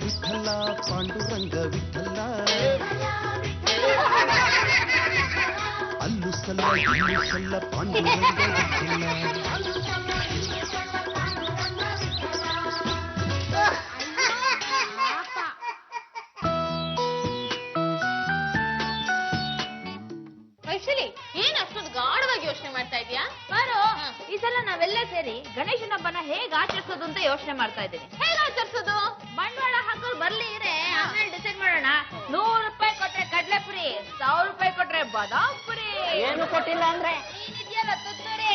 ವಿಠಲ ಪಾಂಡುರಂಗ ವಿಠಲ ಅಲ್ಲು ಸಲ್ಲ ಇಲ್ಲು ಸಲ್ಲ ಪಾಂಡುರಂಗ ವಿಠಲ. ಏನ್ ಅಷ್ಟೊಂದು ಗಾಢವಾಗಿ ಯೋಚನೆ ಮಾಡ್ತಾ ಇದೀಯಾ? ಬಾರೋ, ಈ ಸಲ ನಾವೆಲ್ಲ ಸೇರಿ ಗಣೇಶನ ಹಬ್ಬನ ಹೇಗ್ ಆಚರಿಸೋದು ಅಂತ ಯೋಚನೆ ಮಾಡ್ತಾ ಇದ್ದೀನಿ. ಹೇಗ್ ಆಚರಿಸೋದು? ಬಂಡವಾಳ ಹಾಕೋರು ಬರ್ಲಿ ಇರೆ, ಆಮೇಲೆ ಡಿಸೈಡ್ ಮಾಡೋಣ. 100 ರೂಪಾಯಿ ಕೊಟ್ರೆ ಕಡ್ಲೆಪುರಿ, 1000 ರೂಪಾಯಿ ಕೊಟ್ರೆ ಬಾದಾಮ್ ಪುರಿ. ಏನು ಕೊಟ್ಟಿಲ್ಲ ಅಂದ್ರೆ ನೀನಿದ್ಯಲ್ಲ ತುತ್ತೂರಿ.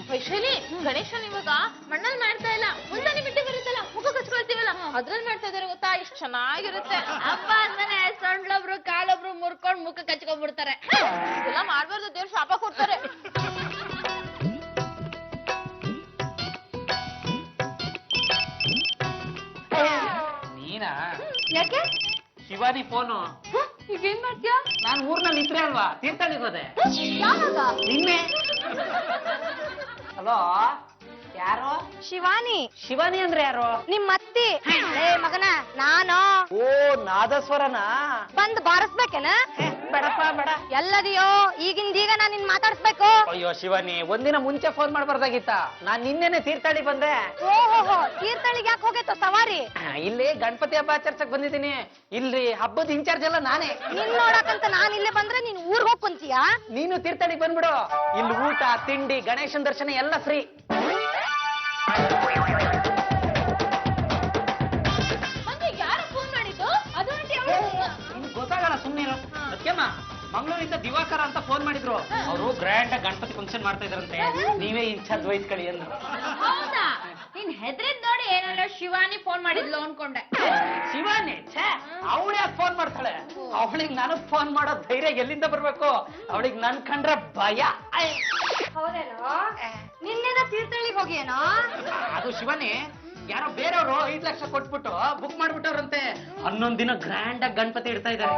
ವೈಶಾಲಿ, ಗಣೇಶನ್ ಇವಾಗ ಮಣ್ಣಲ್ಲಿ ಮಾಡ್ತಾ ಇಲ್ಲ, ಮುಳ್ದಾನಿ ಬಿಟ್ಟು ಬರುತ್ತಲ್ಲ, ಮುಖ ಕಚ್ಕೊಳ್ತೀವಲ್ಲ, ಅದ್ರಲ್ಲಿ ಮಾಡ್ತಾ ಇದಾರೆ ಗೊತ್ತಾ? ಇಷ್ಟು ಚೆನ್ನಾಗಿರುತ್ತೆ. ಹಬ್ಬ ಅಂದ್ಮೇಲೆ ಸೊಂಡ್ಲೊಬ್ರು ಕಾಲೊಬ್ರು ಮುರ್ಕೊಂಡ್ ಮುಖ ಕಚ್ಕೊಂಡ್ಬಿಡ್ತಾರೆ. ಎಲ್ಲ ಮಾಡ್ಬಾರ್ದು, ದೇವ್ರ ಶಾಪ ಕೊಡ್ತಾರೆ. ನೀನಾ? ಯಾಕೆ? ಶಿವಾನಿ ಫೋನು. ಈಗ ಏನ್ ಮಾಡ್ತೀಯಾ? ನಾನು ಊರ್ನಲ್ಲಿ ಇದ್ರೆ ಅಲ್ವಾ ತೀರ್ಥಹಳ್ಳಿಗೆ ಹೋದೆ. ಯಾವಾಗ? ನಿನ್ನೆ. ಹಲೋ, ಯಾರು? ಶಿವಾನಿ. ಶಿವಾನಿ ಅಂದ್ರೆ ಯಾರು? ನಿಮ್ ಅತ್ತಿ. ಏ ಮಗನ, ನಾನು. ಓ, ನಾದಸ್ವರನಾ? ಬಂದ್ ಬಾರಿಸ್ಬೇಕೇನ? ಬೇಡಪ್ಪ ಬೇಡ. ಎಲ್ಲದಿಯೋ ಈಗಿಂದೀಗ ನಾನ್ ನಿನ್ ಮಾತಾಡ್ಸ್ಬೇಕು. ಅಯ್ಯೋ ಶಿವಾನಿ, ಒಂದಿನ ಮುಂಚೆ ಫೋನ್ ಮಾಡ್ಬಾರ್ದಾಗಿತ್ತ? ನಾನ್ ನಿನ್ನೆನೆ ತೀರ್ಥಹಳ್ಳಿ ಬಂದೆ. ಓಹೋ, ತೀರ್ಥಹಳ್ಳಿಗೆ ಯಾಕೆ ಹೋಗೈತೋ ಸವಾರಿ? ಇಲ್ಲಿ ಗಣಪತಿ ಹಬ್ಬ ಆಚರಿಸಕ್ ಬಂದಿದ್ದೀನಿ. ಇಲ್ಲಿ ಹಬ್ಬದ ಇನ್ಚಾರ್ಜ್ ಎಲ್ಲ ನಾನೇ. ನಿನ್ ನೋಡಕಂತ ನಾನ್ ಇಲ್ಲೇ ಬಂದ್ರೆ ನೀನ್ ಊರ್ಗ್ ಹೋಗ್ ಕುಂತೀಯಾ? ನೀನು ತೀರ್ಥಹಳ್ಳಿಗೆ ಬಂದ್ಬಿಡು. ಇಲ್ಲಿ ಊಟ ತಿಂಡಿ ಗಣೇಶನ್ ದರ್ಶನ ಎಲ್ಲ ಫ್ರೀ. ಯಾರು ಫೋನ್ ಮಾಡಿದ್ದು? ಅದು ಗೊತ್ತಾಗಲ್ಲ, ಸುಮ್ಮನೆ ಸತ್ಯಮ್ಮ. ಮಂಗಳೂರಿಂದ ದಿವಾಕರ ಅಂತ ಫೋನ್ ಮಾಡಿದ್ರು. ಅವರು ಗ್ರ್ಯಾಂಡ್ ಆಗಿ ಗಣಪತಿ ಫಂಕ್ಷನ್ ಮಾಡ್ತಾ ಇದ್ರಂತೆ. ನೀವೇ ಇನ್ಚಾರ್ಜ್ ವಹಿಸ್ಕೊಳ್ಳಿ ಅಂದ್ರು. ಹೌದಾ? ನೀನ್ ಹೆದ್ರಿದ್ ನೋಡಿ ಏನಾರ ಶಿವಾನಿ ಫೋನ್ ಮಾಡಿದ್ಲು ಅನ್ಕೊಂಡೆ. ಶಿವಾನಿ ಅವಳು ಯಾಕೆ ಫೋನ್ ಮಾಡ್ತಾಳೆ? ಅವಳಿಗೆ ನನಗ್ ಫೋನ್ ಮಾಡೋ ಧೈರ್ಯ ಎಲ್ಲಿಂದ ಬರ್ಬೇಕು? ಅವಳಿಗೆ ನನ್ ಕಂಡ್ರೆ ಭಯ. ಹೌದೇನೋ? ನಿನ್ನೆದ ತೀರ್ಥಹಳ್ಳಿಗೆ ಹೋಗಿಯೇನೋ? ಅದು ಶಿವಾನಿ, ಯಾರೋ ಬೇರೆಯವರು 5 ಲಕ್ಷ ಕೊಟ್ಬಿಟ್ಟು ಬುಕ್ ಮಾಡ್ಬಿಟ್ಟವ್ರಂತೆ. 11 ದಿನ ಗ್ರ್ಯಾಂಡ್ ಆಗಿ ಗಣಪತಿ ಇಡ್ತಾ ಇದ್ದಾರೆ.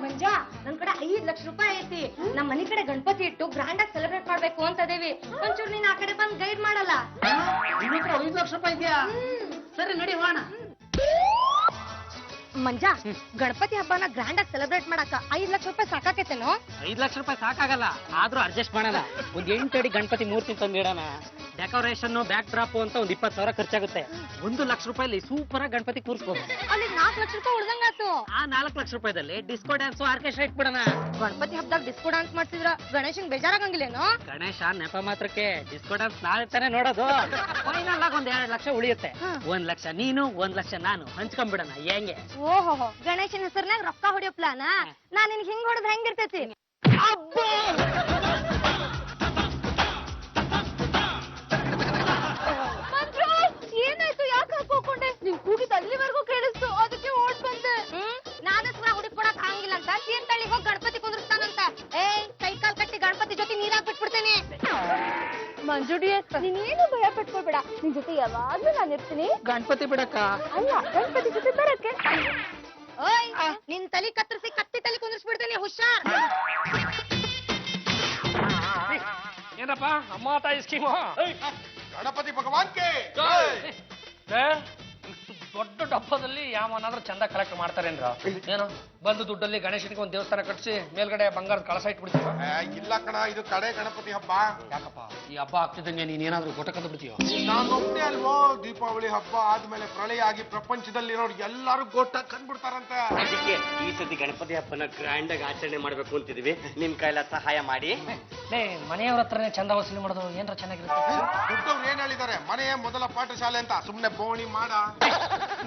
ಮಂಜಾ, ನನ್ ಕಡೆ 5 ಲಕ್ಷ ರೂಪಾಯಿ ಐತಿ. ನಮ್ ಮನಿ ಕಡೆ ಗಣಪತಿ ಇಟ್ಟು ಗ್ರ್ಯಾಂಡ್ ಆಗಿ ಸೆಲೆಬ್ರೇಟ್ ಮಾಡ್ಬೇಕು ಅಂತ ಇದೇವಿ. ಒಂಚೂರು ನೀನ್ ಆ ಕಡೆ ಬಂದ್ ಗೈಡ್ ಮಾಡಲ್ಲ? ನಿನ್ನ ಹತ್ರ 5 ಲಕ್ಷ ರೂಪಾಯಿ ಇದೆಯಾ? ಸರಿ, ನಡಿ ಹೋಣ. ಮಂಜಾ, ಗಣಪತಿ ಹಬ್ಬನ ಗ್ರ್ಯಾಂಡ್ ಆಗಿ ಸೆಲೆಬ್ರೇಟ್ ಮಾಡಕ 5 ಲಕ್ಷ ರೂಪಾಯಿ ಸಾಕಾಕೇತೇನೋ? 5 ಲಕ್ಷ ರೂಪಾಯಿ ಸಾಕಾಗಲ್ಲ, ಆದ್ರೂ ಅಡ್ಜಸ್ಟ್ ಮಾಡೋಣ. ಒಂದ್ 8 ಅಡಿ ಗಣಪತಿ ಮೂರ್ತಿ ತಂದಿಡೋಣ. ಡೆಕೋರೇಷನ್ ಬ್ಯಾಕ್ ಡ್ರಾಪ್ ಅಂತ ಒಂದ್ 20,000 ಖರ್ಚಾಗುತ್ತೆ. 1 ಲಕ್ಷ ರೂಪಾಯಿಲಿ ಸೂಪರ್ ಆಗಿ ಗಣಪತಿ ಕೂರಿಸಬಹುದು. ಅಲ್ಲಿ 4 ಲಕ್ಷ ರೂಪಾಯಿ ಉಳ್ದಂಗಾತು. ಆ 4 ಲಕ್ಷ ರೂಪಾಯಿದಲ್ಲಿ ಡಿಸ್ಕೋ ಡ್ಯಾನ್ಸ್ ಆರ್ಕೆಸ್ಟ್ರಾ ಇಟ್ಬಿಡೋಣ. ಗಣಪತಿ ಹಬ್ಬದಾಗ ಡಿಸ್ಕೋ ಡ್ಯಾನ್ಸ್ ಮಾಡ್ತಿದ್ರ ಗಣೇಶನ್ ಬೇಜಾರಾಗಂಗಿಲ್ಲೇನೋ? ಗಣೇಶ ನೆಪ ಮಾತ್ರಕ್ಕೆ ಡಿಸ್ಕೋ ಡ್ಯಾನ್ಸ್ ನಾಳೆ ತಾನೇ ನೋಡೋದು. ಫೈನಲ್ ಆಗಿ ಒಂದ್ 2 ಲಕ್ಷ ಉಳಿಯುತ್ತೆ. 1 ಲಕ್ಷ ನೀನು, 1 ಲಕ್ಷ ನಾನು ಹಂಚ್ಕೊಂಡ್ಬಿಡೋಣ. ಹೆಂಗೆ? ಓಹೋ, ಗಣೇಶನ ಹೆಸರ್ನಾಗ ರೊಕ್ಕ ಹೊಡಿಯೋ ಪ್ಲಾನ್. ನಾನ್ ನಿನ್ಗೆ ಹಿಂಗ್ ಹೊಡೆದ್ರೆ ಹೆಂಗಿರ್ತೈತಿ? ಏನಾಯ್ತು? ಯಾಕೆ ಹಾಕೋಕೊಂಡೆ? ನಿನ್ ಕೂಗಿದ ಅಲ್ಲಿವರೆಗೂ ಕೇಳಿಸ್ತು, ಅದಕ್ಕೆ ಓಡ್ ಬಂದೆ. ನಾದಸ್ವರ ಹುಡುಕೊಡಕ್ ಆಗಂಗಿಲ್ಲ ಅಂತ ತೀರ್ಥಹಳ್ಳಿಗೆ ಹೋಗಿ ಗಣಪತಿ ಕುಂದ್ರಸ್ತಾನಂತ. ಕೈ ಕಾಲ್ ಕಟ್ಟಿ ಗಣಪತಿ ಜೊತೆ ನೀರಾಗ್ ಬಿಟ್ಬಿಡ್ತೇನೆ. ಮಂಜುಡಿ, ನೀನೇನು ಭಯ ಪಟ್ಕೋಬೇಡ, ನಿನ್ ಜೊತೆ ಯಾವಾಗ್ಲೂ ನಾನು ಇರ್ತೀನಿ. ಗಣಪತಿ ಬಿಡಕ್ಕ ಅಲ್ಲ, ಗಣಪತಿ ಜೊತೆ ಬರಕ್ಕೆ. ಓಯ್, ನಿನ್ ತಲಿ ಕತ್ತರಿಸಿ ಕತ್ತಿ ತಲಿ ಕುಂದ್ರಿಸ್ಬಿಡ್ತೇನೆ, ಹುಷಾರ್. ಏನಪ್ಪ ಅಮ್ಮ ತಾಯಿ ಸ್ಕೀಮು? ಗಣಪತಿ ಭಗವಾನ್ಗೆ ದೊಡ್ಡ ಡಬ್ಬದಲ್ಲಿ ಯಾವನಾದ್ರೂ ಚಂದ ಕಲೆಕ್ಟ್ ಮಾಡ್ತಾರೇನ್ರ? ಏನು ಬಂದು ದುಡ್ಡಲ್ಲಿ ಗಣೇಶನಿಗೆ ಒಂದ್ ದೇವಸ್ಥಾನ ಕಟ್ಟಿಸಿ ಮೇಲ್ಗಡೆ ಬಂಗಾರದ ಕಳಸ ಇಟ್ಬಿಡ್ತೀವ? ಇಲ್ಲ ಕಣ, ಇದು ಕಡೆ ಗಣಪತಿ ಹಬ್ಬ. ಯಾಕಪ್ಪ ಈ ಹಬ್ಬ ಆಗ್ತಿದ್ದಂಗೆ ನೀನ್ ಏನಾದ್ರು ಗೊಟ್ಟಕಂದು ಬಿಡ್ತೀಯೋ? ನಾನೊಬ್ಬನೇ ಅಲ್ವೋ, ದೀಪಾವಳಿ ಹಬ್ಬ ಆದ್ಮೇಲೆ ಪ್ರಳಯ ಆಗಿ ಪ್ರಪಂಚದಲ್ಲಿರೋರು ಎಲ್ಲಾರು ಗೋಟ ಕಂಡ್ಬಿಡ್ತಾರಂತೆ. ಅದಕ್ಕೆ ಈ ಸತಿ ಗಣಪತಿ ಹಬ್ಬನ ಗ್ರ್ಯಾಂಡ್ ಆಗಿ ಆಚರಣೆ ಮಾಡ್ಬೇಕು ಅಂತಿದೀವಿ. ನಿಮ್ ಕೈಲ ಸಹಾಯ ಮಾಡಿ. ಮನೆಯವ್ರ ಹತ್ರನೇ ಚಂದ ವಸೂಲಿ ಮಾಡೋದು ಏನ್ರ ಚೆನ್ನಾಗಿರುತ್ತೆ. ದೊಡ್ಡವ್ರು ಏನ್ ಹೇಳಿದ್ದಾರೆ? ಮನೆಯ ಮೊದಲ ಪಾಠಶಾಲೆ ಅಂತ. ಸುಮ್ನೆ ಬೋಣಿ ಮಾಡ.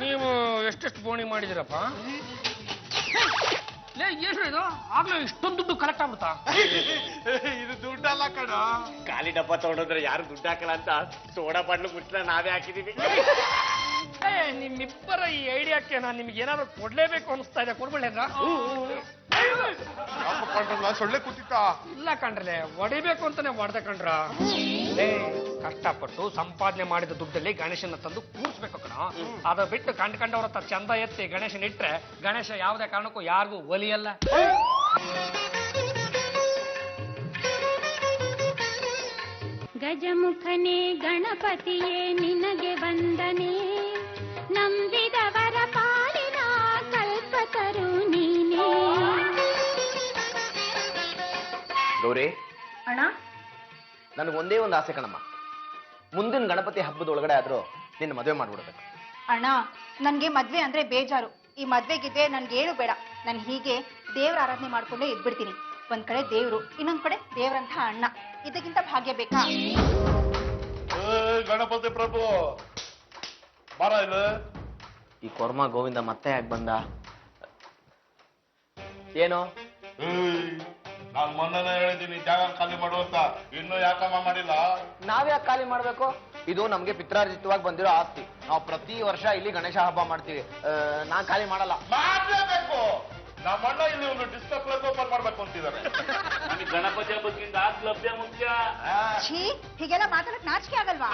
ನೀವು ಎಷ್ಟೆಷ್ಟು ಬೋಣಿ ಮಾಡಿದಿರಪ್ಪ? ಏನು ಇದು ಆಗ್ಲೂ ಇಷ್ಟೊಂದು ದುಡ್ಡು ಕಲೆಕ್ಟ್ ಆಗ್ಬಿಡ್ತಾ? ಇದು ದುಡ್ಡಲ್ಲ ಕಣ. ಖಾಲಿ ಡಬ್ಬ ತಗೊಂಡ್ರೆ ಯಾರು ದುಡ್ಡು ಹಾಕಲ್ಲ ಅಂತ ಸೋಡಾ ಬಾಟ್ಲು ಮುಚ್ಚಲ ನಾವೇ ಹಾಕಿದೀವಿ. ನಿಮ್ಮಿಬ್ಬರ ಈ ಐಡಿಯಾಕ್ಕೆ ನಾನು ನಿಮ್ಗೆ ಏನಾದ್ರು ಕೊಡ್ಲೇಬೇಕು ಅನಿಸ್ತಾ ಇದೆ. ಕೊಡ್ಬಿಡ್ಲೇನ್ರ? ಸೊಳ್ಳೆ ಕೂತಿತ್ತ? ಇಲ್ಲ ಕಣ್ರಲೆ, ಹೊಡಿಬೇಕು ಅಂತಾನೆ ಹೊಡೆದ ಕಣ್ರ. ಕಷ್ಟಪಟ್ಟು ಸಂಪಾದನೆ ಮಾಡಿದ ದುಡ್ಡಲ್ಲಿ ಗಣೇಶನ ತಂದು ಕೂರ್ಸ್ಬೇಕು ಕಣ. ಅದ ಬಿಟ್ಟು ಕಂಡ್ಕಂಡವ್ರ ಹತ್ರ ಚಂದ ಎತ್ತಿ ಗಣೇಶನ್ ಇಟ್ರೆ ಗಣೇಶ ಯಾವುದೇ ಕಾರಣಕ್ಕೂ ಯಾರಿಗೂ ಒಲಿಯಲ್ಲ. ಗಜಮುಖನೇ ಗಣಪತಿಯೇ ನಿನಗೆ ವಂದನೆ, ನಂಬಿದ ಗೌರಿ, ಅಣ್ಣ ನನಗೊಂದೇ ಒಂದು ಆಸೆ ಕಣಮ್ಮ. ಮುಂದಿನ ಗಣಪತಿ ಹಬ್ಬದೊಳಗಡೆ ಆದ್ರೂ ನಿನ್ನ ಮದುವೆ ಮಾಡ್ಬಿಡ್ಬೇಕು. ಅಣ್ಣ ನನ್ಗೆ ಮದ್ವೆ ಅಂದ್ರೆ ಬೇಜಾರು. ಈ ಮದ್ವೆಗಿದ್ರೆ ನನ್ಗೇನು ಬೇಡ. ನಾನು ಹೀಗೆ ದೇವ್ರ ಆರಾಧನೆ ಮಾಡ್ಕೊಂಡೇ ಇದ್ಬಿಡ್ತೀನಿ. ಒಂದ್ ಕಡೆ ದೇವ್ರು, ಇನ್ನೊಂದ್ ಕಡೆ ದೇವ್ರಂತ ಅಣ್ಣ. ಇದಕ್ಕಿಂತ ಭಾಗ್ಯ ಬೇಕಾ? ಗಣಪತಿ ಪ್ರಭು ಬಾರ ಇಲ್ಲ. ಈ ಕೊರ್ಮ ಗೋವಿಂದ ಮತ್ತೆ ಯಾಕೆ ಬಂದ ಏನೋ? ನಾನ್ ಮೊನ್ನೆ ಹೇಳಿದ್ದೀನಿ ಜಾಗ ಖಾಲಿ ಮಾಡುವಂತ, ಇನ್ನೂ ಯಾಕಮ್ಮ ಮಾಡಿಲ್ಲ? ನಾವ್ಯಾಕೆ ಖಾಲಿ ಮಾಡ್ಬೇಕು? ಇದು ನಮ್ಗೆ ಪಿತ್ರಾರ್ಜಿತವಾಗಿ ಬಂದಿರೋ ಆಸ್ತಿ. ನಾವು ಪ್ರತಿ ವರ್ಷ ಇಲ್ಲಿ ಗಣೇಶ ಹಬ್ಬ ಮಾಡ್ತೀವಿ. ನಾನ್ ಖಾಲಿ ಮಾಡಲ್ಲ. ಮಾಡ್ಲೇಬೇಕು. ನಮ್ಮಣ್ಣ ಇಲ್ಲಿ ಒಂದು ಡಿಸ್ಕೋ ಕ್ಲಬ್ ಓಪನ್ ಮಾಡ್ಬೇಕು ಅಂತಿದ್ದಾರೆ. ನನಗೆ ಗಣಪತಿ ಹಬ್ಬಕ್ಕಿಂತ ಲಭ್ಯ ಮುಖ್ಯ. ಛೀ, ಹೀಗೆಲ್ಲ ಮಾತಾಡಕ್ ನಾಚಿಕೆ ಆಗಲ್ವಾ?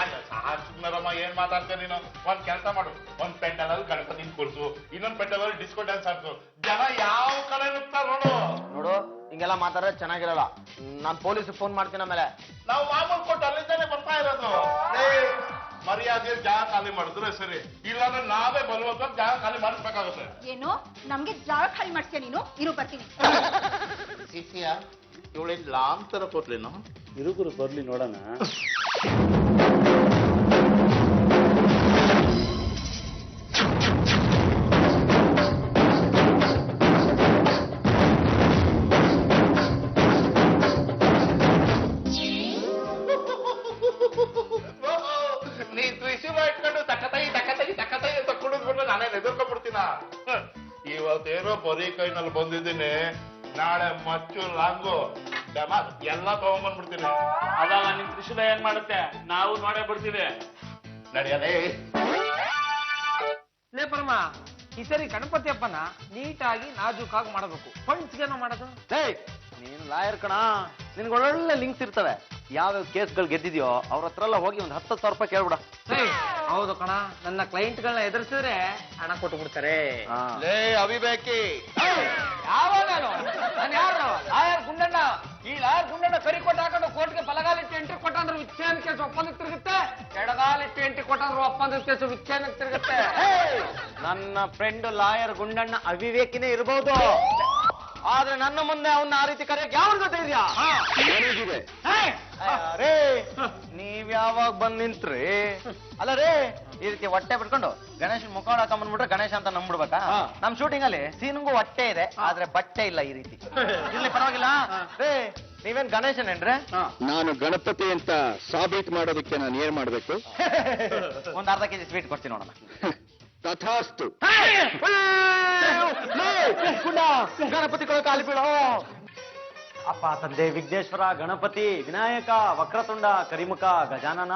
ಸುಮ್ಮರಮ್ಮ, ಏನ್ ಮಾತಾಡ್ತೇನೆ ನೀನು? ಒಂದ್ ಕೆಲಸ ಮಾಡು, ಒಂದ್ ಪೆಂಡಲ್ ಅಲ್ಲಿ ಗಣಪತಿ ಕೂರ್ಸು, ಇನ್ನೊಂದ್ ಪೆಂಡಲ್ ಅಲ್ಲಿ ಡಿಸ್ಕೋ ಡ್ಯಾನ್ಸ್ ಆಡ್ಸು. ಜನ ಯಾವ ಕಡೆ ಇರ್ತಾರ ನೋಡು, ಹಿಂಗೆಲ್ಲ ಮಾತಾಡೋದು ಚೆನ್ನಾಗಿರಲ್ಲ. ನಾನ್ ಪೊಲೀಸ್ ಫೋನ್ ಮಾಡ್ತೀನಿ ಆಮೇಲೆ. ನಾವು ಮಾಮೂಲ್ ಕೊಟ್ಟು ಅಲ್ಲಿಂದಾನೆ ಬರ್ತಾ ಇರೋದು. ಮರ್ಯಾದೆ ಜಾಗ ಖಾಲಿ ಮಾಡಿದ್ರೆ ಸರಿ, ಇಲ್ಲಾಂದ್ರೆ ನಾವೇ ಬಲವಂತ ಜಾಗ ಖಾಲಿ ಮಾಡಿಸ್ಬೇಕಾಗುತ್ತೆ. ಏನು, ನಮ್ಗೆ ಜಾಗ ಖಾಲಿ ಮಾಡ್ತೀಯ ನೀನು? ಇರು ಬರ್ತೀನಿ. ಸಿಸಿಯ ಇವಳೇನ್ ಲಾಮ್ ತರ ಕೊಟ್ಲೇನು? ಇರುಗುರು ಬರ್ಲಿ ನೋಡೋಣ. ನೀ ತ್ರಿಶೂಲ ಇಟ್ಕೊಂಡು ತಕ್ಕತೈ ಅಂತ ಕುಡಿದ್ಬಿಟ್ಟು ನಾನೇ ಎದುರ್ಕೊಂಡ್ಬಿಡ್ತೀನ. ಇವತ್ತೇನೋ ಬರೀ ಕೈನಲ್ಲಿ ಬಂದಿದ್ದೀನಿ, ನಾಳೆ ಮಚ್ಚು ಲಾಂಗು ಡಮಾರ್ ಎಲ್ಲ ತಗೊಂಡ್ಬಂದ್ಬಿಡ್ತೀನಿ. ಅವಾಗ ನಿಮ್ ತ್ರಿಶೂಲ ಏನ್ ಮಾಡುತ್ತೆ ನಾವು ನೋಡೇ ಬಿಡ್ತೀವಿ. ನಡೆಯದೇ ಲೇ ಪರಮ, ಈ ಸರಿ ಗಣಪತಿ ಹಬ್ಬನ ನೀಟಾಗಿ ನಾಜೂಕಾಗಿ ಮಾಡಬೇಕು. ಫಂಡ್ಸ್ಗೇನೋ ಮಾಡೋದು. ನೀನು ಲಾಯರ್ ಕಣ, ನಿನ್ಗೆ ಒಳ್ಳೊಳ್ಳೆ ಲಿಂಕ್ಸ್ ಇರ್ತವೆ. ಯಾವ್ಯಾವ ಕೇಸ್ಗಳು ಗೆದ್ದಿದ್ಯೋ ಅವ್ರ ಹತ್ರ ಎಲ್ಲ ಹೋಗಿ ಒಂದು 10,000 ರೂಪಾಯಿ ಕೇಳ್ಬಿಡ. ಹೌದು ಕಣ, ನನ್ನ ಕ್ಲೈಂಟ್ಗಳನ್ನ ಎದುರಿಸಿದ್ರೆ ಹಣ ಕೊಟ್ಟು ಬಿಡ್ತಾರೆ. ಲೇ ಅವಿಬೇಕಿ, ಯಾವಾಗ ನಾನು ಯಾರು? ಲಾಯರ್ ಗುಂಡಣ್ಣ. ಈ ಲಾಯರ್ ಗುಂಡಣ್ಣ ಕರಿ ಕೊಟ್ಟು ಹಾಕೊಂಡು ಕೋರ್ಟ್ಗೆ ಬಲಗಾಲಿಟ್ಟು ಎಂಟ್ರಿ ಕೊಟ್ಟಂದ್ರೆ ವಿಚ್ಛೇದನ ಕೇಸು ಒಪ್ಪಂದಕ್ಕೆ ತಿರುಗುತ್ತೆ, ಎಡಗಾಲಿಟ್ಟು ಎಂಟ್ರಿ ಕೊಟ್ಟಂದ್ರೆ ಒಪ್ಪಂದದ ಕೇಸು ವಿಚ್ಛೇದನಕ್ಕೆ ತಿರುಗುತ್ತೆ. ನನ್ನ ಫ್ರೆಂಡ್ ಲಾಯರ್ ಗುಂಡಣ್ಣ ಅವಿವೇಕಿನೇ ಇರಬಹುದು, ಆದ್ರೆ ನನ್ನ ಮುಂದೆ ಅವನ್ನ ಆ ರೀತಿ ಕರೆಯಕ್ಕೆ ಯಾವ ಜೊತೆ ಇದೆಯಾ? ರೇ, ನೀವ್ ಯಾವಾಗ ಬಂದ್ ನಿಂತ್ರಿ? ಅಲ್ಲ ರೇ, ಈ ರೀತಿ ಹೊಟ್ಟೆ ಬಿಟ್ಕೊಂಡು ಗಣೇಶನ್ ಮುಖ ಹಾಕೊಂಡ್ಬಿಟ್ರೆ ಗಣೇಶ ಅಂತ ನಂಬಿಡ್ಬೇಕಾ? ನಮ್ ಶೂಟಿಂಗ್ ಅಲ್ಲಿ ಸೀನ್ಗೂ ಹೊಟ್ಟೆ ಇದೆ, ಆದ್ರೆ ಬಟ್ಟೆ ಇಲ್ಲ. ಈ ರೀತಿ ಇಲ್ಲಿ ಪರವಾಗಿಲ್ಲ ರೇ. ನೀವೇನ್ ಗಣೇಶನೇನ್ರೆ? ನಾನು ಗಣಪತಿ ಅಂತ ಸಾಬೀತು ಮಾಡೋದಕ್ಕೆ ನಾನು ಏನ್ ಮಾಡ್ಬೇಕು? ಒಂದ್ ಅರ್ಧ ಕೆಜಿ ಸ್ವೀಟ್ ಕೊಡ್ತೀನಿ ನೋಡೋಣ. ತಥಾಸ್ತು. ಗಣಪತಿ ಕಾಲಿ ಬೀಳೋ. ಅಪ್ಪ ತಂದೆ ವಿಘ್ನೇಶ್ವರ, ಗಣಪತಿ, ವಿನಾಯಕ, ವಕ್ರತುಂಡ, ಕರಿಮುಖ, ಗಜಾನನ,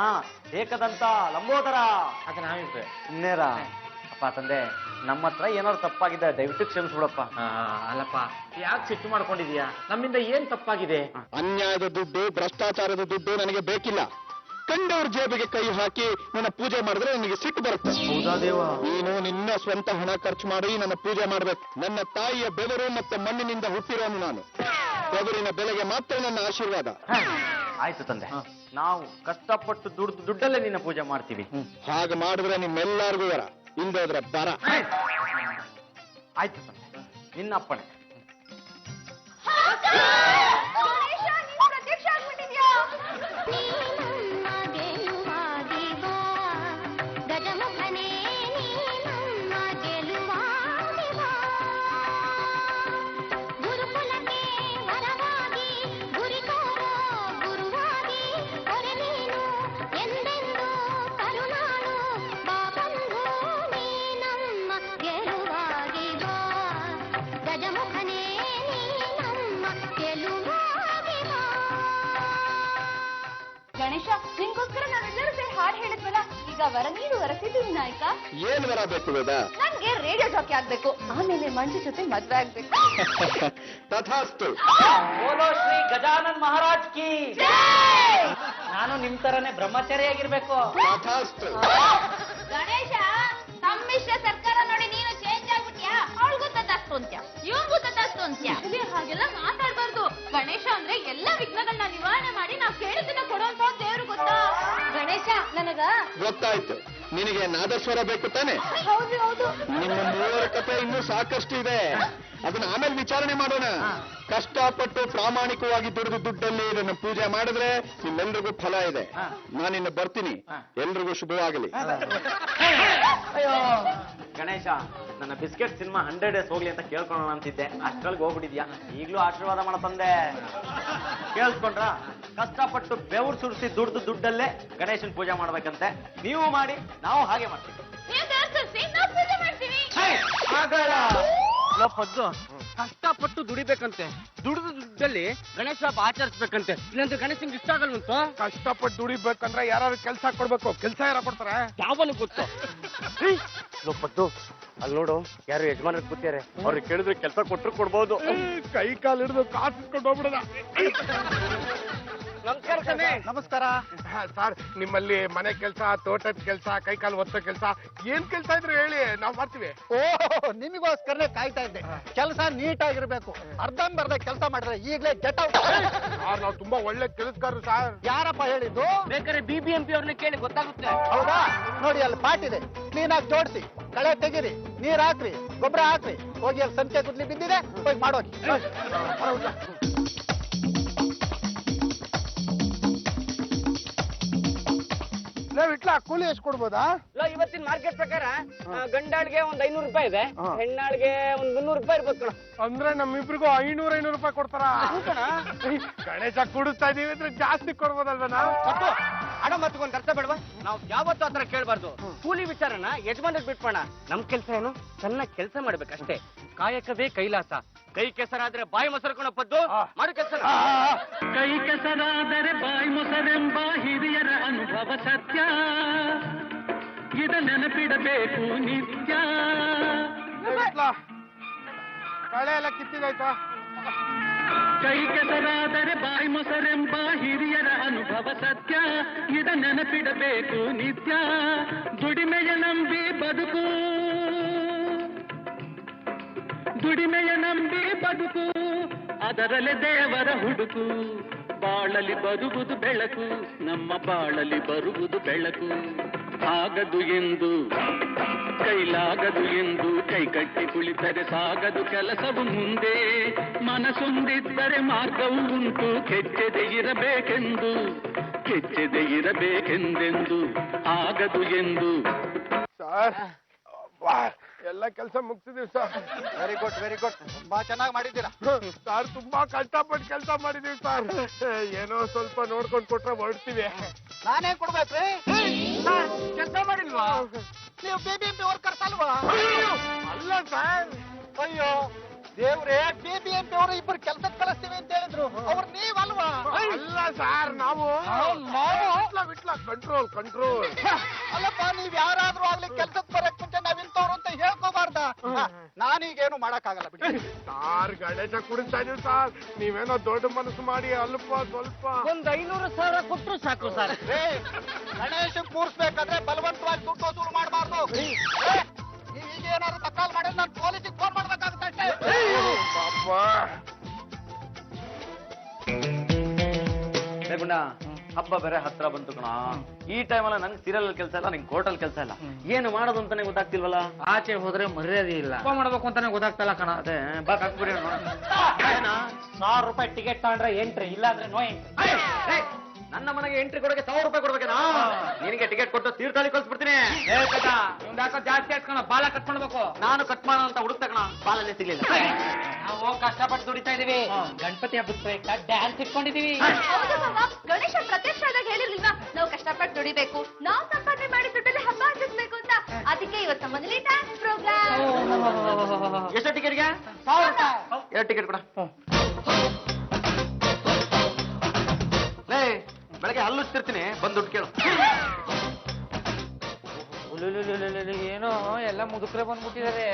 ಏಕದಂತ, ಲಂಬೋದರ. ಅದು ನಾವಿದ್ದೆ ಸುಮ್ನೇರ. ಅಪ್ಪ ತಂದೆ, ನಮ್ಮ ಹತ್ರ ಏನಾದ್ರು ತಪ್ಪಾಗಿದೆ, ದಯವಿಟ್ಟು ಕ್ಷಮಿಸ್ಬಿಡಪ್ಪ. ಅಲ್ಲಪ್ಪ, ಯಾಕೆ ಸಿಟ್ಟು ಮಾಡ್ಕೊಂಡಿದೀಯಾ? ನಮ್ಮಿಂದ ಏನ್ ತಪ್ಪಾಗಿದೆ? ಅನ್ಯಾಯದ ದುಡ್ಡು, ಭ್ರಷ್ಟಾಚಾರದ ದುಡ್ಡು ನನಗೆ ಬೇಕಿಲ್ಲ. ಕಂಡವ್ರ ಜೇಬಿಗೆ ಕೈ ಹಾಕಿ ನನ್ನ ಪೂಜೆ ಮಾಡಿದ್ರೆ ನನಗೆ ಸಿಟ್ಟು ಬರುತ್ತೆ. ಹೌದಾ ದೇವ? ನೀನು ನಿನ್ನ ಸ್ವಂತ ಹಣ ಖರ್ಚು ಮಾಡಿ ನನ್ನ ಪೂಜೆ ಮಾಡ್ಬೇಕು. ನನ್ನ ತಾಯಿಯ ಬೆವರು ಮತ್ತೆ ಮಣ್ಣಿನಿಂದ ಹುಟ್ಟಿರೋನು ನಾನು. ಬೆವರಿನ ಬೆಲೆಗೆ ಮಾತ್ರ ನನ್ನ ಆಶೀರ್ವಾದ. ಆಯ್ತು ತಂದೆ, ನಾವು ಕಷ್ಟಪಟ್ಟು ದುಡ್ಡಲ್ಲೇ ನಿನ್ನ ಪೂಜೆ ಮಾಡ್ತೀವಿ. ಹಾಗೆ ಮಾಡಿದ್ರೆ ನಿಮ್ಮೆಲ್ಲರಿಗೂ ವರ, ಇಂದೋದ್ರೆ ಬರ. ಆಯ್ತು ತಂದೆ, ನಿನ್ನ ಅಪ್ಪಣೆ. ಪ್ರತ್ಯಕ್ಷ ಆಗ್ಬಿಟ್ಟಿದ್ಯಾ? ಗಣೇಶ, ನಿನ್ಗೋಸ್ಕರ ನಾವೆಲ್ಲರೂ ಸೇರಿ ಹಾಡು ಹೇಳಿದ್ವಲ್ಲ, ಈಗ ವರ ನೀಡು ವರಸಿದ್ದು ವಿನಾಯಕ. ಏನ್ ವರ ಬೇಕು ವೇದ? ನನ್ಗೆ ರೇಡಿಯೋ ಜಾಕಿ ಆಗ್ಬೇಕು, ಆಮೇಲೆ ಮಂಜು ಜೊತೆ ಮದ್ವೆ ಆಗ್ಬೇಕು. ತಥಾಸ್ತು. ಬೋಲೋ ಶ್ರೀ ಗಜಾನನ್ ಮಹಾರಾಜ್ ಕಿ. ನಾನು ನಿಮ್ ತರನೇ ಬ್ರಹ್ಮಚಾರಿಯಾಗಿರ್ಬೇಕು. ತಥಾಸ್ತು. ಗಣೇಶ, ಸಮ್ಮಿಶ್ರ ಸರ್ಕಾರ ನೋಡಿ ನೀನು ಚೇಂಜ್ ಆಗ್ಬಿಟ್ಯಾ? ಅವಳಿಗೂ ತಥಾಸ್ತು ಅಂತ್ಯ, ಇವ್ರಿಗೂ ತಥಾಸ್ತು ಅಂತ್ಯ. ಹಾಗೆಲ್ಲ ಮಾತಾಡ್ಬಾರ್ದು. ಗಣೇಶ ಅಂದ್ರೆ ಎಲ್ಲಾ ವಿಘ್ನಗಳನ್ನ ನಿವಾರಣೆ ಮಾಡಿ ನಾವ್ ಕೇಳಿದ್ದನ್ನ ಕೊಡುವಂತ ದೇವ್ರು ಗೊತ್ತಾ? ಗಣೇಶ, ನನಗ ಗೊತ್ತಾಯ್ತು. ನಿನಗೆ ನಾದಸ್ವರ ಬೇಕು ತಾನೆ? ಹೌದು ಹೌದು. ನಿಮ್ಮ ಮೂವರ ಕಥೆ ಇನ್ನೂ ಸಾಕಷ್ಟು ಇದೆ, ಅದನ್ನ ಆಮೇಲೆ ವಿಚಾರಣೆ ಮಾಡೋಣ. ಕಷ್ಟಪಟ್ಟು ಪ್ರಾಮಾಣಿಕವಾಗಿ ದುಡಿದು ದುಡ್ಡಲ್ಲಿ ಇದನ್ನು ಪೂಜೆ ಮಾಡಿದ್ರೆ ನಿಮ್ಮೆಲ್ರಿಗೂ ಫಲ ಇದೆ. ನಾನಿನ್ನು ಬರ್ತೀನಿ, ಎಲ್ರಿಗೂ ಶುಭವಾಗಲಿ. ಅಯ್ಯೋ ಗಣೇಶ, ನನ್ನ ಬಿಸ್ಕೆಟ್ ಸಿನಿಮಾ 100 days ಹೋಗ್ಲಿ ಅಂತ ಕೇಳ್ಕೊಳ್ಳೋಣ ಅಂತಿದ್ದೆ, ಅಷ್ಟ್ರೊಳಗೆ ಹೋಗ್ಬಿಟ್ಟಿದ್ಯಾ. ಈಗ್ಲೂ ಆಶೀರ್ವಾದ ಮಾಡ ತಂದೆ. ಕೇಳಿಸ್ಕೊಂಡ್ರ? ಕಷ್ಟಪಟ್ಟು ಬೆವರು ಸುರಿಸಿ ದುಡ್ದು ದುಡ್ಡಲ್ಲೇ ಗಣೇಶನ್ ಪೂಜೆ ಮಾಡ್ಬೇಕಂತೆ. ನೀವು ಮಾಡಿ, ನಾವು ಹಾಗೆ ಮಾಡ್ತೀವಿ. ಪದ್ದು ಕಷ್ಟಪಟ್ಟು ದುಡಿಬೇಕಂತೆ, ದುಡಿದು ದುಡ್ಡಲ್ಲಿ ಗಣೇಶ ಹಬ್ಬ ಆಚರಿಸ್ಬೇಕಂತೆ, ಇಲ್ಲಂದ್ರೆ ಗಣೇಶನ್ಗೆ ಇಷ್ಟ ಆಗಲ್ವಂತ. ಕಷ್ಟಪಟ್ಟು ದುಡಿಬೇಕಂದ್ರೆ ಯಾರು ಕೆಲಸ ಕೊಡ್ಬೇಕು, ಕೆಲಸ ಯಾರ ಕೊಡ್ತಾರೆ? ಯಾವನು ಗೊತ್ತು? ಪದ್ದು ಅಲ್ಲಿ ನೋಡು, ಯಾರು ಯಜಮಾನರು ಕೂತಿದ್ದಾರೆ, ಅವ್ರಿಗೆ ಕೇಳಿದ್ರೆ ಕೆಲಸ ಕೊಟ್ಟರು ಕೊಡ್ಬೋದು. ಕೈ ಕಾಲು ಹಿಡಿದು ಕಾಸಿಸ್ಕೊಂಡು ಹೋಗ್ಬಿಡದ. ನಮಸ್ಕಾರ ಸ್ವಾಮಿ. ನಮಸ್ಕಾರ ಸರ್. ನಿಮ್ಮಲ್ಲಿ ಮನೆ ಕೆಲಸ, ತೋಟದ ಕೆಲಸ, ಕೈ ಕಾಲು ಒತ್ತೋ ಕೆಲಸ, ಏನ್ ಕೆಲಸ ಇದ್ರೆ ಹೇಳಿ, ನಾವು ಮಾಡ್ತೀವಿ. ಓ, ನಿಮಗೋಸ್ಕರನೇ ಕಾಯ್ತಾ ಇದ್ದೆ. ಕೆಲಸ ನೀಟಾಗಿರ್ಬೇಕು. ಅರ್ಧಂಬರ್ಧ ಕೆಲಸ ಮಾಡಿದ್ರೆ ಈಗಲೇ ಗೆಟ್ ಔಟ್. ನಾವು ತುಂಬಾ ಒಳ್ಳೆ ಕೆಲಸಗಾರರು ಸರ್. ಯಾರಪ್ಪ ಹೇಳಿದ್ದು? ಬೇಕಾದ್ರೆ BBMP ಅವ್ರನ್ನ ಕೇಳಿ ಗೊತ್ತಾಗುತ್ತೆ. ಹೌದಾ? ನೋಡಿ, ಅಲ್ಲಿ ಪಾಟ್ ಇದೆ, ಕ್ಲೀನ್ ಆಗಿ ಜೋಡಿಸಿ, ಕಳೆ ತೆಗೀರಿ, ನೀರ್ ಹಾಕ್ರಿ, ಗೊಬ್ಬರ ಹಾಕ್ರಿ. ಹೋಗಿ ಅಲ್ಲಿ ಸಂತೆ ಗುದ್ಲಿ ಬಿದ್ದಿದೆ, ಹೋಗಿ ಮಾಡೋಗಿ. ಇಟ್ಲ ಕೂಲಿ ಎಷ್ಟು ಕೊಡ್ಬೋದಾ? ಇವತ್ತಿನ ಮಾರ್ಕೆಟ್ ಪ್ರಕಾರ ಗಂಡಾಳಿಗೆ ಒಂದ್ 500 ರೂಪಾಯಿ ಇದೆ, ಹೆಣ್ಣಾಳಿಗೆ ಒಂದ್ 300 ರೂಪಾಯಿ ಇರ್ಬೇಕು ಕಣ. ಅಂದ್ರೆ ನಮ್ಮಿಬ್ರಿಗೂ 500 ರೂಪಾಯಿ ಕೊಡ್ತಾರ? ಗಣೇಶ ಕುಡಿಸ್ತಾ ಇದೀವಿ ಅಂದ್ರೆ ಜಾಸ್ತಿ ಕೊಡ್ಬೋದಲ್ವ ನಾವು? ಹಣ ಮತ್ಕೊಂಡ್ ಅರ್ಥ ಬೇಡವಾ? ನಾವು ಯಾವತ್ತೂ ಆತರ ಕೇಳ್ಬಾರ್ದು. ಕೂಲಿ ವಿಚಾರನ ಯಜಮಾನ್ರಿಗೆ ಬಿಟ್ಬೋಣ. ನಮ್ ಕೆಲ್ಸ ಏನು? ಚೆನ್ನಾಗಿ ಕೆಲಸ ಮಾಡ್ಬೇಕಷ್ಟೇ. ಕಾಯಕವೇ ಕೈಲಾಸ. ಕೈ ಕೆಸರಾದ್ರೆ ಬಾಯಿ ಮೊಸರು ಕಣ ಪದ್ದು. ಮಾಡು ಕೆಲಸ. ಕೈ ಕೆಸರಾದರೆ ಬಾಯಿ ಮೊಸರೆಂಬ ಹಿರಿಯರ ಅನುಭವ ಸತ್ಯ, ಇದ ನೆನಪಿಡಬೇಕು ನಿತ್ಯ. ಕಳೆ ಎಲ್ಲ ಕಿತ್ತಿದಾಯ್ತಾ? ಕೈ ಕೆಸರಾದರೆ ಬಾಯಿ ಮೊಸರೆಂಬ ಹಿರಿಯರ ಅನುಭವ ಸತ್ಯ, ಇದ ನೆನಪಿಡಬೇಕು ನಿತ್ಯ. ದುಡಿಮೆಯ ನಂಬಿ ಬದುಕು, ದುಡಿಮೆಯ ನಂಬಿ ಬದುಕು, ಅದರಲ್ಲೇ ದೇವರ ಹುಡುಕು. ಬಾಳಲಿ ಬರುವುದು ಬೆಳಕು, ನಮ್ಮ ಬಾಳಲಿ ಬರುವುದು ಬೆಳಕು. ಆಗದು ಎಂದು ಕೈಲಾಗದು ಎಂದು ಕೈ ಕಟ್ಟಿ ಕುಳಿತರೆ ಸಾಗದು ಕೆಲಸವು ಮುಂದೆ. ಮನಸ್ಸೊಂದಿದ್ದರೆ ಮಾರ್ಗವು ಉಂಟು, ಕೆಚ್ಚದೆ ಇರಬೇಕೆಂದು, ಕೆಚ್ಚದೆ ಇರಬೇಕೆಂದೆಂದು ಆಗದು ಎಂದು. ಸರ್, ಎಲ್ಲ ಕೆಲಸ ಮುಗಿಸಿದೀವಿ sir. Very good, very good. ತುಂಬಾ ಚೆನ್ನಾಗಿ ಮಾಡಿದ್ದೀರಾ ಸರ್. ತುಂಬಾ ಕಷ್ಟಪಟ್ಟು ಕೆಲಸ ಮಾಡಿದೀವಿ ಸರ್. ಏನೋ ಸ್ವಲ್ಪ ನೋಡ್ಕೊಂಡು ಕೊಟ್ರೆ ಹೊರಡ್ತೀವಿ. ನಾನೇ ಕೊಡ್ಬೇಕ್ರಿ? ಕೆಲಸ ಮಾಡಿಲ್ವಾ ನೀವು BBMP ವರ್ಕರ್ಸ್ ಅಲ್ವಾ? ಅಲ್ಲ ಸರ್. ಅಯ್ಯೋ ದೇವ್ರೆ, BBMP ಅವರು ಇಬ್ಬರು ಕೆಲ್ಸಕ್ಕೆ ಕಳಿಸ್ತೀವಿ ಅಂತ ಹೇಳಿದ್ರು, ಅವ್ರು ನೀವಲ್ವಾ? ಅಲ್ಲ ಸರ್, ನಾವು ವಿಟ್ಲ ಕಂಟ್ರೋಲ್ ಕಂಟ್ರೋಲ್. ಅಲ್ಲಪ್ಪ, ನೀವ್ ಯಾರಾದ್ರೂ ಆಗ್ಲಿ ಕೆಲ್ಸಕ್ಕೆ ಬರಕ್ ಮುಂಚೆ ನಾವ್ ಇಂಥವ್ರು ಅಂತ ಹೇಳ್ಕೋಬಾರ್ದ? ನಾನೀಗೇನು ಮಾಡಕ್ಕಾಗಲ್ಲ ಬಿಡಿ. ಸಾರ್, ಗಣೇಶ ಕುಡಿಸ್ತಾ ಇದೀವಿ ಸರ್. ನೀವೇನೋ ದೊಡ್ಡ ಮನಸ್ಸು ಮಾಡಿ ಅಲ್ಪ ಸ್ವಲ್ಪ ಒಂದ್ 500,000 ಕೊಟ್ರು ಸಾಕು ಸರ್. ಗಣೇಶ ಕೂರ್ಸ್ಬೇಕಾದ್ರೆ ಬಲವಂತವಾಗಿ ದುಡ್ಡು ವಸೂಲು ಮಾಡಬಾರ್ದು. ಈಗೇನಾದ್ರು ತಕ್ಕಾಲ್ ಮಾಡಿದ್ರೆ ನಾನು ಪೊಲೀಸಿಗೆ ಫೋನ್ ಮಾಡ್ಬೇಕಾಗುತ್ತೆ ಅಷ್ಟೇ. ಗುಂಡ, ಹಬ್ಬ ಬೇರೆ ಹತ್ರ ಬಂತು ಕಣ. ಈ ಟೈಮಲ್ಲ ನಂಗೆ ಸೀರಿಯಲ್ ಕೆಲಸ ಇಲ್ಲ, ನಿಂಗೆ ಕೋರ್ಟಲ್ ಕೆಲಸ ಇಲ್ಲ. ಏನು ಮಾಡೋದು ಅಂತಾನೆ ಗೊತ್ತಾಗ್ತಿಲ್ವಲ್ಲ. ಆಚೆ ಹೋದ್ರೆ ಮರ್ಯಾದೆ ಇಲ್ಲ, ಮಾಡ್ಬೇಕು ಅಂತಾನೆ ಗೊತ್ತಾಗ್ತಲ್ಲ ಕಣ. ಅದೇ ಬಾಕ್ ಹಾಕ್ಬಿಡಿ. 1,000 ರೂಪಾಯಿ ಟಿಕೆಟ್ ತಗೊಂಡ್ರೆ ಎಂಟ್ರಿ, ಇಲ್ಲ ಅಂದ್ರೆ ನೋ ಎಂಟ್ರಿ. ನನ್ನ ಮನೆಗೆ ಎಂಟ್ರಿ ಕೊಡೋಕೆ 1,000 ರೂಪಾಯಿ ಕೊಡ್ಬೇಕೇನಾ? ನಿನಗೆ ಟಿಕೆಟ್ ಕೊಟ್ಟು ತೀರ್ಥಹಳ್ಳಿ ಕಳ್ಸ್ಬಿಡ್ತೀನಿ. ಯಾಕೋ ಜಾಸ್ತಿ ಹಾಕ್ಕೋಣ, ಬಾಲ ಕಟ್ಕೊಳ್ಬೇಕು. ನಾನು ಕಟ್ ಮಾಡೋಣ ಅಂತ ಹುಡುಕ್ತ ಕಣ, ಬಾಲಲ್ಲೇ ಸಿಗ್ಲಿಲ್ಲ. ನಾವು ಕಷ್ಟಪಟ್ಟು ದುಡಿತಾ ಇದೀವಿ. ಗಣಪತಿ ಹಬ್ಬದ ಪ್ರಯುಕ್ತ ಡ್ಯಾನ್ಸ್ ಇಟ್ಕೊಂಡಿದೀವಿ. ಗಣೇಶ ಪ್ರತ್ಯಕ್ಷ ಆದಾಗ ಹೇಳಿರ್ಲಿಲ್ವಾ, ನಾವು ಕಷ್ಟಪಟ್ಟು ದುಡಿಬೇಕು, ನಾವು ಸಂಪಾದನೆ ಮಾಡಿ ದುಡ್ಡಲ್ಲಿ ಹಬ್ಬ ಆಚರಿಸ್ಬೇಕು ಅಂತ. ಅದಕ್ಕೆ ಇವತ್ತು ನಮ್ಮನೇಲಿ ಡ್ಯಾನ್ಸ್ ಪ್ರೋಗ್ರಾಮ್. ಎಷ್ಟು ಟಿಕೆಟ್ಗೆ? 1,000 ರೂಪಾಯಿ. 2 ಟಿಕೆಟ್ ಕೊಡ. ಲೇ, ಬೆಳಗ್ಗೆ ಹಲ್ಲುಚ್ತಿರ್ತೀನಿ, ಬಂದು ದುಡ್ಡು ಕೇಳು. ಏನೋ ಎಲ್ಲ ಮುದುಕ್ರೆ ಬಂದ್ಬಿಟ್ಟಿದ್ದಾರೆ.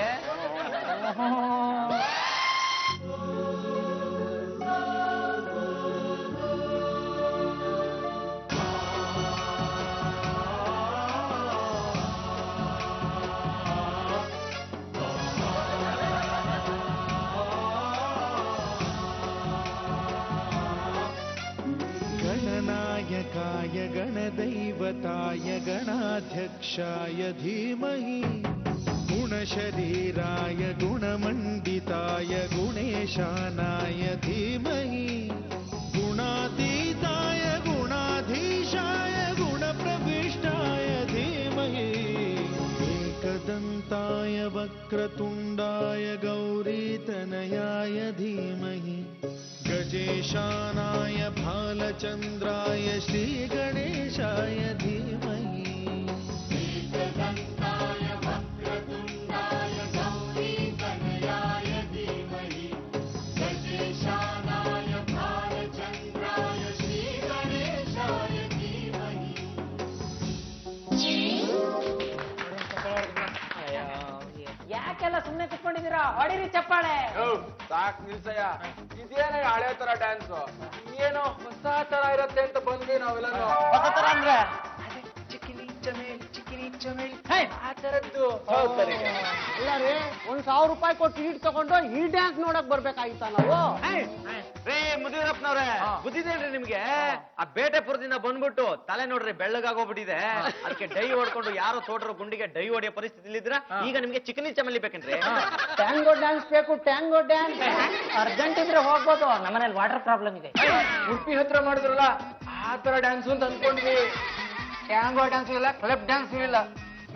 ಗಣನಾಯಕಾಯ ಗಣದೈವ देवताय गणाध्यक्षाय धीमहि गुणशरीराय गुणमण्डिताय गुणेशानाय धीमहि गुणातीताय गुणाधीशाय गुणप्रविष्टाय धीमहि एकदन्ताय वक्रतुण्डाय गौरीतनयाय धीमहि गजेशानाय भालचन्द्राय श्रीगणेशाय धीमहि ಯಾಕೆಲ್ಲ ಸುಮ್ಮನೆ ಕುತ್ಕೊಂಡಿದ್ದೀರಾ? ಹೊಡಿರಿ ಚಪ್ಪಾಳೆ. ಸಾಕ್ ನಿಲ್ಸಯ್ಯ, ಇದೇನ ಹಳೆ ತರ ಡ್ಯಾನ್ಸ್, ಏನೋ ಹೊಸ ತರ ಇರತ್ತೆ ಅಂತ ಬಂದ್ವಿ ನಾವೆಲ್ಲ. ಹೊಸ ತರ ಅಂದ್ರೆ ಚಿಕಿನಿ ಚಮೇಲಿ ಆ ತರದ್ದು. ಇಲ್ಲ ರೀ, 1,000 ರೂಪಾಯಿ ಕೊಟ್ಟು ಟಿಕೆಟ್ ತಗೊಂಡು ಈ ಡ್ಯಾನ್ಸ್ ನೋಡಕ್ ಬರ್ಬೇಕಾಗಿತ್ತ ನಾವು? ರೇ ಮುದಿರಪ್ಪನವ್ರೆ, ಬುದ್ಧಿದೇನ್ರಿ ನಿಮ್ಗೆ? ಆ ಬೇಟೆಪುರದಿಂದ ಬಂದ್ಬಿಟ್ಟು ತಲೆ ನೋಡ್ರಿ ಬೆಳ್ಳಗಾಗೋಗ್ಬಿಟ್ಟಿದೆ. ಅದಕ್ಕೆ ಡೈ ಹೊಡ್ಕೊಂಡು ಯಾರೋ ತೋಟರ ಗುಂಡಿಗೆ ಡೈ ಹೊಡಿಯೋ ಪರಿಸ್ಥಿತಿ ಇದ್ರ ಈಗ ನಿಮ್ಗೆ ಚಿಕನಿ ಚಮಲಿ ಬೇಕೇನ್ರಿ? ಟ್ಯಾಂಗೋ ಡ್ಯಾನ್ಸ್ ಬೇಕು, ಟ್ಯಾಂಗೋ ಡ್ಯಾನ್ಸ್. ಅರ್ಜೆಂಟ್ ಇದ್ರೆ ಹೋಗ್ಬೋದು, ನಮ್ಮನೇಲಿ ವಾಟರ್ ಪ್ರಾಬ್ಲಮ್ ಇದೆ. ಉಡುಪಿ ಹತ್ರ ಮಾಡಿದ್ರಲ್ಲ ಆ ತರ ಡ್ಯಾನ್ಸ್ ಅಂತ ಅನ್ಕೊಂಡ್ವಿ. ಟ್ಯಾಂಗೋ ಡ್ಯಾನ್ಸ್ ಇಲ್ಲ, ಕ್ಲಬ್ ಡ್ಯಾನ್ಸ್ ಇಲ್ಲ.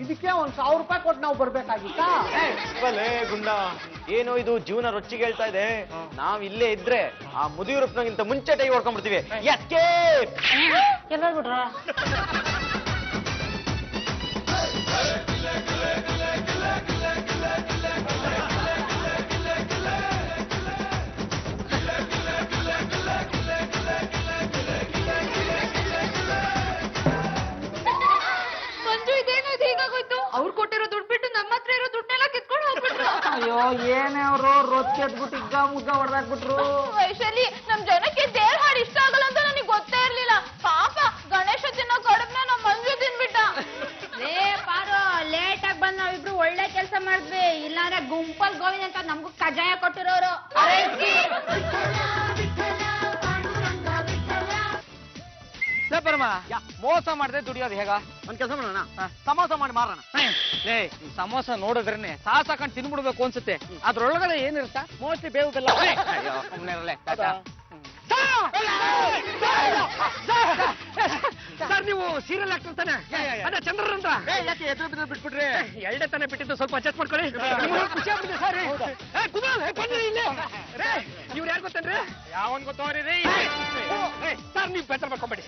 ಇದಕ್ಕೆ 1,000 ರೂಪಾಯಿ ಕೊಟ್ಟು ನಾವು ಬರ್ಬೇಕಾಗಿತ್ತಾ? ಗುಂಡ, ಏನೋ ಇದು ಜೀವನ ರೊಚ್ಚಿಗೆ ಹೇಳ್ತಾ ಇದೆ. ನಾವ್ ಇಲ್ಲೇ ಇದ್ರೆ ಆ ಮುದಿಯೂರಪ್ಪನಗಿಂತ ಮುಂಚೆ ಟೈ ಹೊಡ್ಕೊಂಡ್ಬಿಡ್ತೀವಿ. ಎಲ್ಲ ಬಿಡ್ರ ಅವ್ರು ಕೊಟ್ಟಿರೋ ದುಡ್ಡು ಬಿಟ್ಟು ನಮ್ಮ ಹತ್ರ ಇರೋ ದುಡ್ಡೆಲ್ಲ ಕಿತ್ಕೊಂಡು ಹೋಗ್ಬಿಟ್ರು. ಅಯ್ಯೋ, ಏನೇ ಅವರು ರೊಚ್ಚಿ ಎದ್ಬಿಟ್ಟು ಇಗ್ಗ ಮುಗ್ಗ ಹೊಡೆದಾಕ್ಬಿಟ್ರು. ವೈಶಾಲಿ, ನಮ್ ಜನಕ್ಕೆ ದೇವ್ರ ಹಾಡು ಇಷ್ಟ ಆಗಲ್ಲ ಅಂತ ನನಗೆ ಗೊತ್ತೇ ಇರ್ಲಿಲ್ಲ. ಪಾಪ ಗಣೇಶ ತಿನ್ನೋ ಕಡುಬ್ನ ನಮ್ ಮಂಜು ತಿನ್ಬಿಟ್ಟ. ಪಾರು, ಲೇಟ್ ಆಗಿ ಬಂದ್ ನಾವಿಬ್ರು ಒಳ್ಳೆ ಕೆಲಸ ಮಾಡಿದ್ವಿ. ಇಲ್ಲಾಂದ್ರೆ ಗುಂಪಲ್ ಗೋವಿಂದ ಅಂತ ನಮ್ಗೂ ಕಜಾಯ ಕೊಟ್ಟಿರೋರು. ಪರಮ, ಮೋಸ ಮಾಡದೆ ದುಡಿಯೋದು ಹೇಗ? ಒಂದ್ ಕೆಲಸ ಮಾಡೋಣ, ಸಮೋಸ ಮಾಡಿ ಮಾರೋಣ. ಸಮೋಸ ನೋಡಿದ್ರೇನೆ ಸಾಕಂಡ್ ತಿನ್ಬಿಡ್ಬೇಕು ಅನ್ಸುತ್ತೆ. ಅದ್ರೊಳಗಡೆ ಏನಿರುತ್ತಾ? ಮೋಸ್ಟ್ಲಿ ಬೇವು ಬೆಲ್ಲ. ಸರ್, ನೀವು ಸೀರಿಯಲ್ ಆಕ್ಟರ್ ತಾನೆ? ಅದೇ ಚಂದ್ರನ್ ಅಂತ. ಯಾಕೆ ಎದುರು ಬಿದ್ದು ಬಿಟ್ಬಿಟ್ರಿ? ಎರಡೇ ತಾನೆ ಬಿಟ್ಟಿದ್ದು, ಸ್ವಲ್ಪ ಅಡ್ಜಸ್ಟ್ ಮಾಡ್ಕೊಳ್ಳಿ. ಖುಷಿ ಆಗ್ಬಿಟ್ಟಿದೆ ಸರ್. ಬನ್ನಿ ಇಲ್ಲಿ. ಇವ್ರು ಯಾರು ಗೊತ್ತೇನ್ರಿ? ಯಾವನ್ ಗೊತ್ತವ್ರಿ? ಸರ್, ನೀವು ಬೇಸರ ಮಾಡ್ಕೊಂಬೇಡಿ.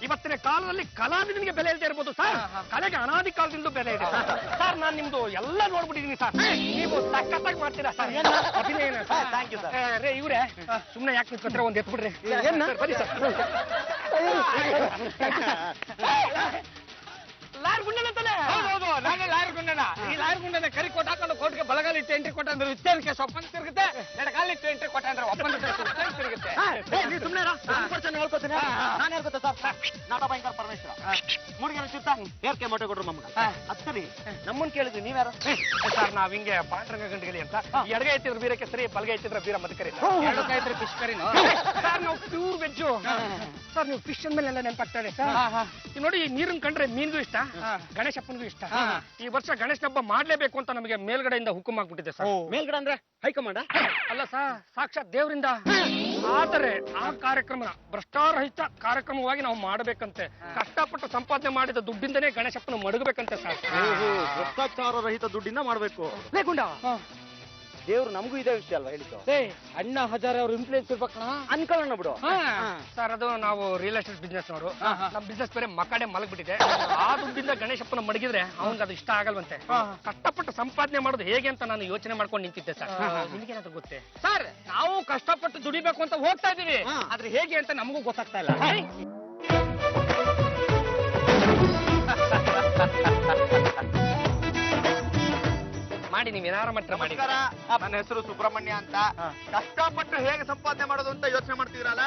ಇವತ್ತಿನ ಕಾಲದಲ್ಲಿ ಕಲಾವಿದನಿಗೆ ಬೆಲೆ ಇಲ್ಲದೆ ಇರ್ಬೋದು ಸರ್, ಕಲೆಗೆ ಅನಾದಿ ಕಾಲದಿಂದ ಬೆಲೆ ಇದೆ ಸರ್. ನಾನ್ ನಿಮ್ದು ಎಲ್ಲ ನೋಡ್ಬಿಟ್ಟಿದೀನಿ ಸರ್. ನೀವು ಸಖತ್ತಾಗಿ ಮಾಡ್ತೀರಾ ಸರ್. ಅಭಿನಯ ಥ್ಯಾಂಕ್ ಯು ಸರ್. ರೇ ಇವ್ರೆ, ಸುಮ್ನೆ ಯಾಕೆ ನಿಂತ್ಕೊತಾರೆ? ಒಂದ್ ಎತ್ಬಿಡ್ರಿ. ಬನ್ನಿ ಸರ್. ಲಾಯರ್ ಗುಂಡನ ತಾನೆ? ಹೌದು, ನಾನೇ ಲಾಯರ್ ಗುಂಡನ. ಈ ಲಾಯರ್ ಗುಂಡನ ಕರಿ ಕೊಟ್ಟು ಹಾಕೊಂಡು ಕೋರ್ಟ್ಗೆ ಬಲಗಾಲಿಟ್ಟು ಎಂಟ್ರಿ ಕೊಟ್ಟಂದ್ರೆ ವಿಚಾರ ಕೇಸ್ ಒಪ್ಪಂದ ತಿರುಗುತ್ತೆ. ಎಡಗಾಲಿಟ್ಟು ಎಂಟ್ರಿ ಕೊಟ್ಟಂದ್ರೆ ಒಪ್ಪಂದ ತಿರುಗುತ್ತೆ. ಸುಮ್ಮನೆ ಹೇಳ್ಕೊತೀನಿ. ನಾನು ಯಾರು ಗೊತ್ತಾ ಸರ್? ನಾಟ ಭಯಂಕರ ಪರಮೇಶ್ವರ. ಮೂಡಿಗೆ ಸುತ್ತ ಏರ್ಕೆ ಮೊಟ್ಟೆ ಕೊಟ್ರು ನಮ್ಗೆ. ಅದ್ ಸರಿ, ನಮ್ಮನ್ ಕೇಳಿದ್ವಿ, ನೀವ್ಯಾರು? ಸರ್, ನಾವ್ ಹಿಂಗೆ ಪಾಂಡ್ರಂಗ ಗಂಟೆಗಲಿ ಅಂತ. ಎಡಗೈ ಎತ್ತಿದ್ರೆ ಬೀರಕ್ಕೆ ಸರಿ, ಬಲಗೈ ಎತ್ತಿದ್ರೆ ಬೀರ ಮದಕರಿ. ಎರಡು ಕೈ ಇದ್ರೆ ಫಿಶ್ ಕರಿನೋ ಸರ್. ನಾವು ಪ್ಯೂರ್ ವೆಜ್ಜು ಸರ್. ನೀವು ಫಿಶ್ ಅಂದ್ಮೇಲೆ ಎಲ್ಲ ನೆನಪಾಗ್ತಾ ಇದೆ ಸರ್. ನೋಡಿ, ನೀರಿನ ಕಂಡ್ರೆ ಮೀನ್ಗೂ ಇಷ್ಟ, ಗಣೇಶಪ್ಪನಿಗೂ ಇಷ್ಟ. ಈ ವರ್ಷ ಗಣೇಶ ಹಬ್ಬ ಮಾಡ್ಲೇಬೇಕು ಅಂತ ನಮಗೆ ಮೇಲ್ಗಡೆಯಿಂದ ಹುಕುಂ ಆಗ್ಬಿಟ್ಟಿದೆ ಸರ್. ಮೇಲ್ಗಡೆ ಅಂದ್ರೆ ಹೈಕಮಾಂಡ್ ಅಲ್ಲ ಸರ್, ಸಾಕ್ಷಾತ್ ದೇವರಿಂದ. ಆದರೆ ಆ ಕಾರ್ಯಕ್ರಮ ಭ್ರಷ್ಟಾರಹಿತ ಕಾರ್ಯಕ್ರಮವಾಗಿ ನಾವು ಮಾಡಬೇಕಂತೆ. ಕಷ್ಟಪಟ್ಟು ಸಂಪಾದನೆ ಮಾಡಿದ ದುಡ್ಡಿಂದನೇ ಗಣೇಶಪ್ಪನ ಮಡಗಬೇಕಂತೆ ಸರ್. ಭ್ರಷ್ಟಾಚಾರ ರಹಿತ ದುಡ್ಡಿಂದ ಮಾಡ್ಬೇಕು. ದೇವ್ರು ನಮಗೂ ಇದೇ ವಿಷಯ ಅಲ್ವಾ ಹೇಳಿದ್ದು? ಅಣ್ಣ ಹಜಾರೆ ಅವ್ರ ಇನ್ಫ್ಲೂಯೆನ್ಸ್ ಇರ್ಬೇಕಣ್ಣ ಅನ್ಕೊಳ್ಳೋಣ ಬಿಡು. ಸರ್, ಅದು ನಾವು ರಿಯಲ್ ಎಸ್ಟೇಟ್ ಬಿಸ್ನೆಸ್ ಅವರು. ನಮ್ ಬಿಸ್ನೆಸ್ ಬೇರೆ ಮಕ್ಕಡೆ ಮಲಗ್ಬಿಟ್ಟಿದೆ. ಆ ದುಡ್ಡಿಂದ ಗಣೇಶಪ್ಪನ ಮಡಗಿದ್ರೆ ಅವ್ನಿಗೆ ಅದು ಇಷ್ಟ ಆಗಲ್ವಂತೆ. ಕಷ್ಟಪಟ್ಟು ಸಂಪಾದನೆ ಮಾಡೋದು ಹೇಗೆ ಅಂತ ನಾನು ಯೋಚನೆ ಮಾಡ್ಕೊಂಡು ನಿಂತಿದ್ದೆ ಸರ್. ನಿಮ್ಗೇನಾದ್ರು ಗೊತ್ತೇ? ಸರ್, ನಾವು ಕಷ್ಟಪಟ್ಟು ದುಡಿಬೇಕು ಅಂತ ಹೋಗ್ತಾ ಇದೀವಿ, ಆದ್ರೆ ಹೇಗೆ ಅಂತ ನಮಗೂ ಗೊತ್ತಾಗ್ತಾ ಇಲ್ಲ. ಮಾಡಿ, ನೀವ್ ಏನಾರ ಮಾತ್ರ ಮಾಡಿ. ನನ್ನ ಹೆಸರು ಸುಬ್ರಹ್ಮಣ್ಯ ಅಂತ. ಕಷ್ಟಪಟ್ಟು ಹೇಗೆ ಸಂಪಾದನೆ ಮಾಡೋದು ಅಂತ ಯೋಚನೆ ಮಾಡ್ತಿದ್ರಲ್ಲ?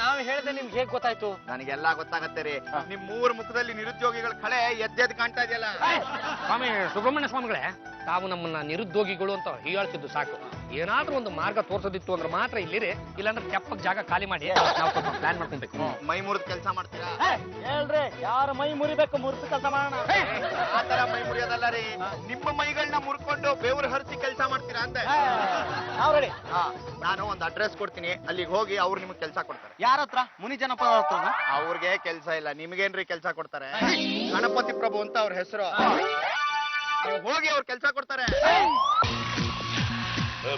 ನಾವು ಹೇಳಿದೆ ನಿಮ್ಗೆ ಹೇಗ್ ಗೊತ್ತಾಯ್ತು? ನನಗೆಲ್ಲಾ ಗೊತ್ತಾಗತ್ತೆ ರೀ. ನಿಮ್ ಮೂರ್ ಮುಖದಲ್ಲಿ ನಿರುದ್ಯೋಗಿಗಳ ಕಳೆ ಎದ್ದೆದ್ದು ಕಾಣ್ತಾ ಇದೆಯಲ್ಲ. ಸ್ವಾಮಿ ಸುಬ್ರಹ್ಮಣ್ಯ ಸ್ವಾಮಿಗಳೇ, ತಾವು ನಮ್ಮನ್ನ ನಿರುದ್ಯೋಗಿಗಳು ಅಂತ ಹೀಯಾಳ್ತಿದ್ದು ಸಾಕು. ಏನಾದ್ರೂ ಒಂದು ಮಾರ್ಗ ತೋರ್ಸೋದಿತ್ತು ಅಂದ್ರೆ ಮಾತ್ರ ಇಲ್ಲಿರಿ, ಇಲ್ಲಾಂದ್ರೆ ತೆಪ್ಪಕ್ ಜಾಗ ಖಾಲಿ ಮಾಡಿ ನಾವು ಸ್ವಲ್ಪ ಪ್ಲಾನ್ ಮಾಡ್ಕೊಬೇಕು. ಮೈ ಮುರಿದ್ ಕೆಲಸ ಮಾಡ್ತೀರಾ? ಹೇಳ್ರಿ, ಯಾರ ಮೈ ಮುರಿಬೇಕು ಮುರಿದು ಕೆಲಸ ಮಾಡೋಣ. ಆತರ ಮೈ ಮುರಿಯೋದಲ್ಲ ರೀ, ನಿಮ್ಮ ಮೈಗಳನ್ನ ಮುರ್ಕೊಂಡು ಬೆವರು ಹರಿಸಿ ಕೆಲಸ ಮಾಡ್ತೀರಾ ಅಂದೆ. ನಾವ್ ರೆಡಿ. ನಾನು ಒಂದು ಅಡ್ರೆಸ್ ಕೊಡ್ತೀನಿ, ಅಲ್ಲಿಗೆ ಹೋಗಿ ಅವ್ರು ನಿಮ್ಗೆ ಕೆಲಸ ಕೊಡ್ತಾರೆ. ಯಾರ ಹತ್ರ? ಮುನಿ ಜನಪದ ಹತ್ರ? ಅವ್ರಿಗೆ ಕೆಲಸ ಇಲ್ಲ, ನಿಮ್ಗೇನ್ರಿ ಕೆಲಸ ಕೊಡ್ತಾರೆ? ಗಣಪತಿ ಪ್ರಭು ಅಂತ ಅವ್ರ ಹೆಸರು. ನೀವು ಹೋಗಿ ಅವ್ರ ಕೆಲಸ ಕೊಡ್ತಾರೆ.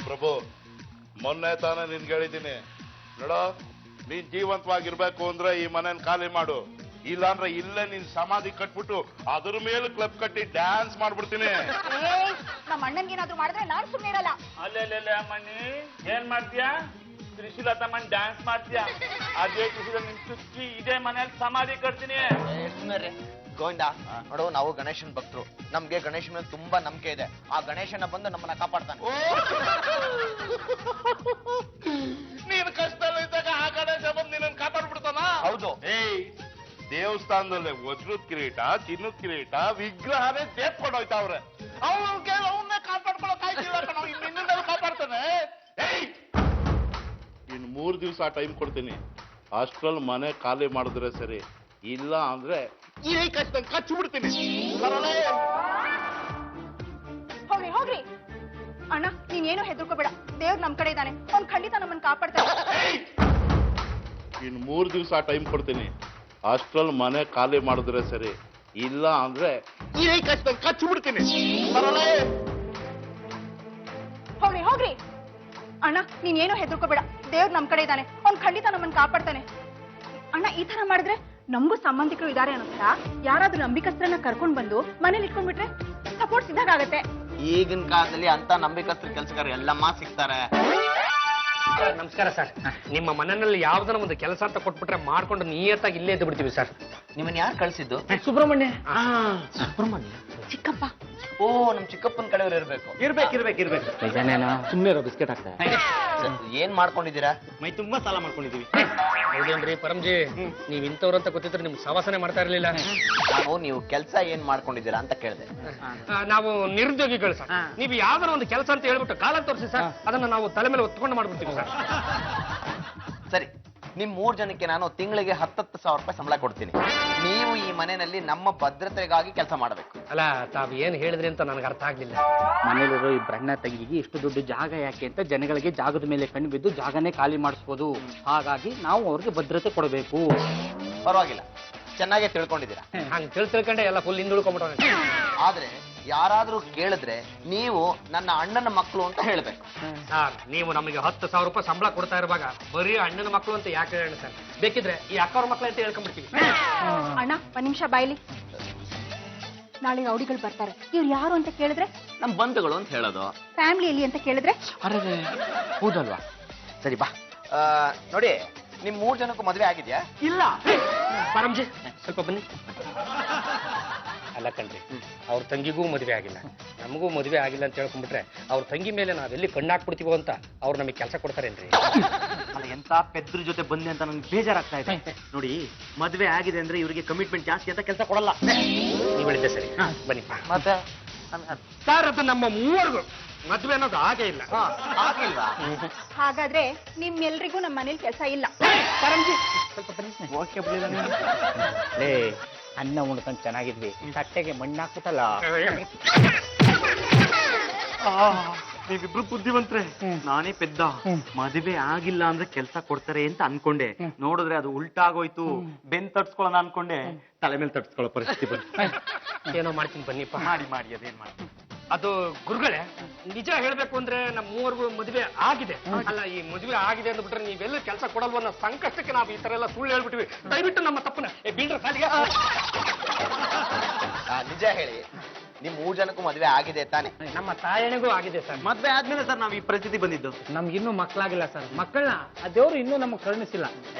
ಪ್ರಭು, ಮೊನ್ನೆ ತಾನೇ ನಿನ್ಗೆ ಹೇಳಿದ್ದೀನಿ ನೋಡೋ, ನೀನ್ ಜೀವಂತವಾಗಿರ್ಬೇಕು ಅಂದ್ರೆ ಈ ಮನೇನ್ ಖಾಲಿ ಮಾಡು, ಇಲ್ಲಾಂದ್ರೆ ಇಲ್ಲೇ ನಿನ್ ಸಮಾಧಿ ಕಟ್ಬಿಟ್ಟು ಅದ್ರ ಮೇಲೆ ಕ್ಲಬ್ ಕಟ್ಟಿ ಡ್ಯಾನ್ಸ್ ಮಾಡ್ಬಿಡ್ತೀನಿ. ನಮ್ಮ ಅಣ್ಣನ್ಗೇನಾದ್ರೂ ಮಾಡಿದ್ರೆ ನಾನ್ ಸುಮ್ಮನೆ ಇರಲ್ಲ. ಅಲ್ಲೆಲ್ಲ ಅಮ್ಮಣ್ಣಿ ಏನ್ ಮಾಡ್ತೀಯಾ? ತ್ರಿಶೂಲತ ಮನ್ ಡ್ಯಾನ್ಸ್ ಮಾಡ್ತೀಯಾ? ಅದೇ ತ್ರಿಶೂಲ ನಿಮ್ ಚುಚ್ಚಿ ಇದೇ ಮನೇಲಿ ಸಮಾಧಿ ಕಟ್ತೀನಿ. ಗೋವಿಂದ ನೋಡು, ನಾವು ಗಣೇಶನ್ ಭಕ್ತರು, ನಮ್ಗೆ ಗಣೇಶನ ಮೇಲೆ ತುಂಬಾ ನಂಬಿಕೆ ಇದೆ. ಆ ಗಣೇಶನ ಬಂದು ನಮ್ಮನ್ನ ಕಾಪಾಡ್ತಾನೆ. ನೀನ್ ಕಷ್ಟದಲ್ಲಿದ್ದಾಗ ಆ ಗಣೇಶ ಬಂದು ನಿನ್ನನ್ನು ಕಾಪಾಡ್ಬಿಡ್ತಾನ? ಹೌದು. ಏಯ್, ದೇವಸ್ಥಾನದಲ್ಲೇ ವಜ್ರದ ಕಿರೀಟ, ಚಿನ್ನದ ಕಿರೀಟ, ವಿಗ್ರಹನೇ ದೇಪ್ಕೊಂಡೋಯ್ತಾವ್ರೆ. ಅವನ್ನೇ ಕಾಪಾಡ್ಕೊಳಕ್ ಆಯ್ತಿಲ್ಲ ಕಣೋ, ನಿನ್ನಿಂದ ಕಾಪಾಡ್ತಾನೆ. ಏಯ್, ಇನ್ 3 ದಿವಸ ಟೈಮ್ ಕೊಡ್ತೀನಿ, ಅಷ್ಟ್ರಲ್ಲಿ ಮನೆ ಖಾಲಿ ಮಾಡಿದ್ರೆ ಸರಿ, ಇಲ್ಲ ಅಂದ್ರೆ ಈ ಕಷ್ಟ ಕಚ್ಚು ಬಿಡ್ತೀನಿ. ಹೋಗ್ರಿ ಹೋಗ್ರಿ ಅಣ್ಣ, ನೀನೇನು ಹೆದರ್ಕೋಬೇಡ, ದೇವ್ರು ನಮ್ ಕಡೆ ಇದ್ದಾನೆ, ಅವ್ನ್ ಖಂಡಿತ ನಮ್ಮನ್ನ ಕಾಪಾಡ್ತಾನೆ. ಇನ್ 3 ದಿವಸ ಟೈಮ್ ಕೊಡ್ತೀನಿ, ಅಷ್ಟ್ರಲ್ಲಿ ಮನೆ ಖಾಲಿ ಮಾಡಿದ್ರೆ ಸರಿ, ಇಲ್ಲ ಅಂದ್ರೆ ಈ ಕಷ್ಟ ಕಚ್ಚು ಬಿಡ್ತೀನಿ. ಹೋಗ್ರಿ ಹೋಗ್ರಿ ಅಣ್ಣ, ನೀನೇನು ಹೆದರ್ಕೋಬೇಡ, ದೇವ್ರು ನಮ್ ಕಡೆ ಇದ್ದಾನೆ, ಅವ್ನ್ ಖಂಡಿತ ನಮ್ಮನ್ನ ಕಾಪಾಡ್ತಾನೆ. ಅಣ್ಣ, ಈ ತರ ಮಾಡಿದ್ರೆ ನಮಗೂ ಸಂಬಂಧಿಕರು ಇದಾರೆ ಅನ್ನೋತರ ಯಾರಾದ್ರೂ ನಂಬಿಕಸ್ಥರನ್ನ ಕರ್ಕೊಂಡ್ ಬಂದು ಮನೇಲಿ ಇಟ್ಕೊಂಡ್ಬಿಟ್ರೆ ಸಪೋರ್ಟ್ ಸಿದ್ಧಾಗತ್ತೆ. ಈಗಿನ ಕಾಲದಲ್ಲಿ ಅಂತ ನಂಬಿಕಸ್ತ್ರ ಕೆಲಸಗಾರ ಎಲ್ಲಮ್ಮ ಸಿಗ್ತಾರೆ. ನಮಸ್ಕಾರ ಸರ್. ನಿಮ್ಮ ಮನೆಯಲ್ಲಿ ಯಾವ್ದನ್ನ ಒಂದು ಕೆಲಸ ಅಂತ ಕೊಟ್ಬಿಟ್ರೆ ಮಾಡ್ಕೊಂಡು ನಿಯತ್ತಾಗಿ ಇಲ್ಲೇ ಇದ್ದು ಬಿಡ್ತೀವಿ ಸರ್. ನಿಮ್ಮನ್ನ ಯಾರು ಕಳ್ಸಿದ್ದು? ಸುಬ್ರಹ್ಮಣ್ಯ. ಸುಬ್ರಹ್ಮಣ್ಯ? ಚಿಕ್ಕಪ್ಪ. ಓ, ನಮ್ ಚಿಕ್ಕಪ್ಪನ ಕಡೆಯವ್ರು ಇರ್ಬೇಕು. ಇರ್ಬೇಕು. ಸುಮ್ನೆ ಬಿಸ್ಕೆಟ್ ಹಾಕ್ತಾರೆ. ಏನ್ ಮಾಡ್ಕೊಂಡಿದ್ದೀರಾ? ಮೈ ತುಂಬಾ ಸಾಲ ಮಾಡ್ಕೊಂಡಿದೀವಿ. ಹೌದೇನ್ರಿ ಪರಮ್ಜಿ, ನೀವ್ ಇಂಥವ್ರು ಅಂತ ಗೊತ್ತಿದ್ರೆ ನಿಮ್ಗೆ ಸವಾಸನೆ ಮಾಡ್ತಾ ಇರ್ಲಿಲ್ಲ. ನಾನು ನೀವು ಕೆಲಸ ಏನ್ ಮಾಡ್ಕೊಂಡಿದ್ದೀರಾ ಅಂತ ಕೇಳಿದೆ. ನಾವು ನಿರುದ್ಯೋಗಿಗಳು ಸರ್. ನೀವು ಯಾವ್ದಾರ ಒಂದು ಕೆಲಸ ಅಂತ ಹೇಳ್ಬಿಟ್ಟು ಕಾಲ ತೋರಿಸಿ ಸರ್, ಅದನ್ನ ನಾವು ತಲೆ ಮೇಲೆ ಒತ್ಕೊಂಡು ಮಾಡ್ಬಿಡ್ತೀವಿ ಸರ್. ಸರಿ, ನಿಮ್ 3 ಜನಕ್ಕೆ ನಾನು ತಿಂಗಳಿಗೆ 10,000 ರೂಪಾಯಿ ಸಂಬಳ ಕೊಡ್ತೀನಿ. ನೀವು ಈ ಮನೆಯಲ್ಲಿ ನಮ್ಮ ಭದ್ರತೆಗಾಗಿ ಕೆಲಸ ಮಾಡಬೇಕು. ಅಲ್ಲ, ತಾವ್ ಏನ್ ಹೇಳಿದ್ರಿ ಅಂತ ನನಗೆ ಅರ್ಥ ಆಗ್ಲಿಲ್ಲ. ಮನೇಲಿರೋ ಈ ಬ್ರಹ್ನ ತಂಗಿಗೆ ಇಷ್ಟು ದೊಡ್ಡ ಜಾಗ ಯಾಕೆ ಅಂತ ಜನಗಳಿಗೆ ಜಾಗದ ಮೇಲೆ ಕಣ್ಣು ಬಿದ್ದು ಜಾಗನೇ ಖಾಲಿ ಮಾಡಿಸ್ಬೋದು. ಹಾಗಾಗಿ ನಾವು ಅವ್ರಿಗೆ ಭದ್ರತೆ ಕೊಡಬೇಕು. ಪರವಾಗಿಲ್ಲ, ಚೆನ್ನಾಗೇ ತಿಳ್ಕೊಂಡಿದ್ದೀರಾ. ಹಂಗ್ ತಿಳ್ಕೊಂಡೆ ಎಲ್ಲ ಫುಲ್ ಹಿಂದುಳ್ಕೊಂಡ್ಬಿಟ್ಟೆ. ಆದ್ರೆ ಯಾರಾದ್ರೂ ಕೇಳಿದ್ರೆ ನೀವು ನನ್ನ ಅಣ್ಣನ ಮಕ್ಕಳು ಅಂತ ಹೇಳ್ಬೇಕು. ಸರ್, ನೀವು ನಮಗೆ 10,000 ರೂಪಾಯಿ ಸಂಬಳ ಕೊಡ್ತಾ ಇರುವಾಗ ಬರೀ ಅಣ್ಣನ ಮಕ್ಕಳು ಅಂತ ಯಾಕೆ ಹೇಳೋಣ ಸರ್? ಬೇಕಿದ್ರೆ ಈ ಅಕ್ಕವ್ರ ಮಕ್ಕಳು ಅಂತ ಹೇಳ್ಕೊಂಡ್ಬಿಡ್ತೀವಿ. ಅಣ್ಣ, ಒಂದ್ ನಿಮಿಷ ಬಾಯ್ಲಿ. ನಾಳೆ ರೌಡಿಗಳು ಬರ್ತಾರೆ, ಇವ್ರು ಯಾರು ಅಂತ ಕೇಳಿದ್ರೆ ನಮ್ ಬಂಧುಗಳು ಅಂತ ಹೇಳೋದು. ಫ್ಯಾಮಿಲಿಯಲ್ಲಿ ಅಂತ ಕೇಳಿದ್ರೆ ಅರೆ, ಹೌದಲ್ವಾ? ಸರಿ ಬಾ. ನೋಡಿ, ನಿಮ್ 3 ಜನಕ್ಕೂ ಮದ್ವೆ ಆಗಿದ್ಯಾ? ಇಲ್ಲ. ಪರಮ್ಜಿ, ಸ್ವಲ್ಪ ಬನ್ನಿ. ಅಲ್ಲ ಕಣ್ರಿ, ಅವ್ರ ತಂಗಿಗೂ ಮದುವೆ ಆಗಿಲ್ಲ, ನಮಗೂ ಮದುವೆ ಆಗಿಲ್ಲ ಅಂತ ಹೇಳ್ಕೊಂಡ್ಬಿಟ್ರೆ ಅವ್ರ ತಂಗಿ ಮೇಲೆ ನಾವೆಲ್ಲಿ ಕಣ್ಣಾಕ್ಬಿಡ್ತೀವೋ ಅಂತ ಅವ್ರು ನಮಗೆ ಕೆಲಸ ಕೊಡ್ತಾರೇನ್ರಿ? ಅಲ್ಲ, ಎಂತ ಪೆದ್ರ ಜೊತೆ ಬಂದೆ ಅಂತ ನಂಗೆ ಬೇಜಾರಾಗ್ತಾ ಇದೆ. ನೋಡಿ, ಮದ್ವೆ ಆಗಿದೆ ಅಂದ್ರೆ ಇವರಿಗೆ ಕಮಿಟ್ಮೆಂಟ್ ಜಾಸ್ತಿ ಅಂತ ಕೆಲಸ ಕೊಡಲ್ಲ. ನೀವು ಹೇಳಿದ್ದೆ ಸರಿ, ಬನ್ನಿ. ಮತ್ತೆ ಸರ್, ಅದು ನಮ್ಮ 3 ಮದ್ವೆ ಅನ್ನೋದು ಹಾಗೆ ಇಲ್ಲ. ಆಗಿಲ್ವಾ? ಹಾಗಾದ್ರೆ ನಿಮ್ಮೆಲ್ರಿಗೂ ನಮ್ಮ ಮನೇಲಿ ಕೆಲಸ ಇಲ್ಲ. ಪರಮ್ಜಿ, ಸ್ವಲ್ಪ ಬನ್ನಿ. ಓಕೆ ಬಿಡಲಿಲ್ಲ ನೀನು. ಲೇ, ಅನ್ನ ಉಣ್ಕೊಂಡು ಚೆನ್ನಾಗಿದ್ವಿ, ತಟ್ಟೆಗೆ ಮಣ್ಣು ಹಾಕ್ಬಿಟ್ಟಲ್ಲ. ನೀವಿಬ್ರು ಬುದ್ಧಿವಂತ್ರೆ, ನಾನೇ ಪೆದ್ದ. ಮದುವೆ ಆಗಿಲ್ಲ ಅಂದ್ರೆ ಕೆಲ್ಸ ಕೊಡ್ತಾರೆ ಅಂತ ಅನ್ಕೊಂಡೆ, ನೋಡಿದ್ರೆ ಅದು ಉಲ್ಟಾಗೋಯ್ತು. ಬೆನ್ ತಡ್ಸ್ಕೊಳ್ಳೋಣ ಅನ್ಕೊಂಡೆ, ತಲೆ ಮೇಲೆ ತಡ್ಸ್ಕೊಳ್ಳೋ ಪರಿಸ್ಥಿತಿ ಬಂತು. ಏನೋ ಮಾಡ್ತೀನಿ ಬನ್ನಿಪ್ಪ. ಮಾಡಿ ಅದೇನ್ ಮಾಡಿ. ಅದು ಗುರುಗಳೇ, ನಿಜ ಹೇಳ್ಬೇಕು ಅಂದ್ರೆ ನಮ್ಮ 3 ಮದುವೆ ಆಗಿದೆ. ಅಲ್ಲ, ಈ ಮದುವೆ ಆಗಿದೆ ಅಂದ್ಬಿಟ್ರೆ ನೀವೆಲ್ಲ ಕೆಲಸ ಕೊಡಲ್ವ ಅನ್ನೋ ಸಂಕಷ್ಟಕ್ಕೆ ನಾವು ಈ ತರ ಎಲ್ಲ ಸುಳ್ಳು ಹೇಳ್ಬಿಟ್ವಿ. ದಯವಿಟ್ಟು ನಮ್ಮ ತಪ್ಪನ ಬೀಳ್ರ ಕಾಲಿಗೆ. ನಿಜ ಹೇಳಿ, ನಿಮ್ 3 ಜನಕ್ಕೂ ಮದ್ವೆ ಆಗಿದೆ ತಾನೆ? ನಮ್ಮ ತಾಯಣಿಗೂ ಆಗಿದೆ ಸರ್. ಮದ್ವೆ ಆದ್ಮೇಲೆ ಸರ್ ನಾವ್ ಈ ಪರಿಸ್ಥಿತಿ ಬಂದಿದ್ದು. ನಮ್ಗಿನ್ನೂ ಮಕ್ಕಳಾಗಿಲ್ಲ ಸರ್. ಮಕ್ಕಳನ್ನ ಆ ದೇವ್ರು ಇನ್ನೂ ನಮಗೆ ಕರುಣಿಸಿಲ್ಲ.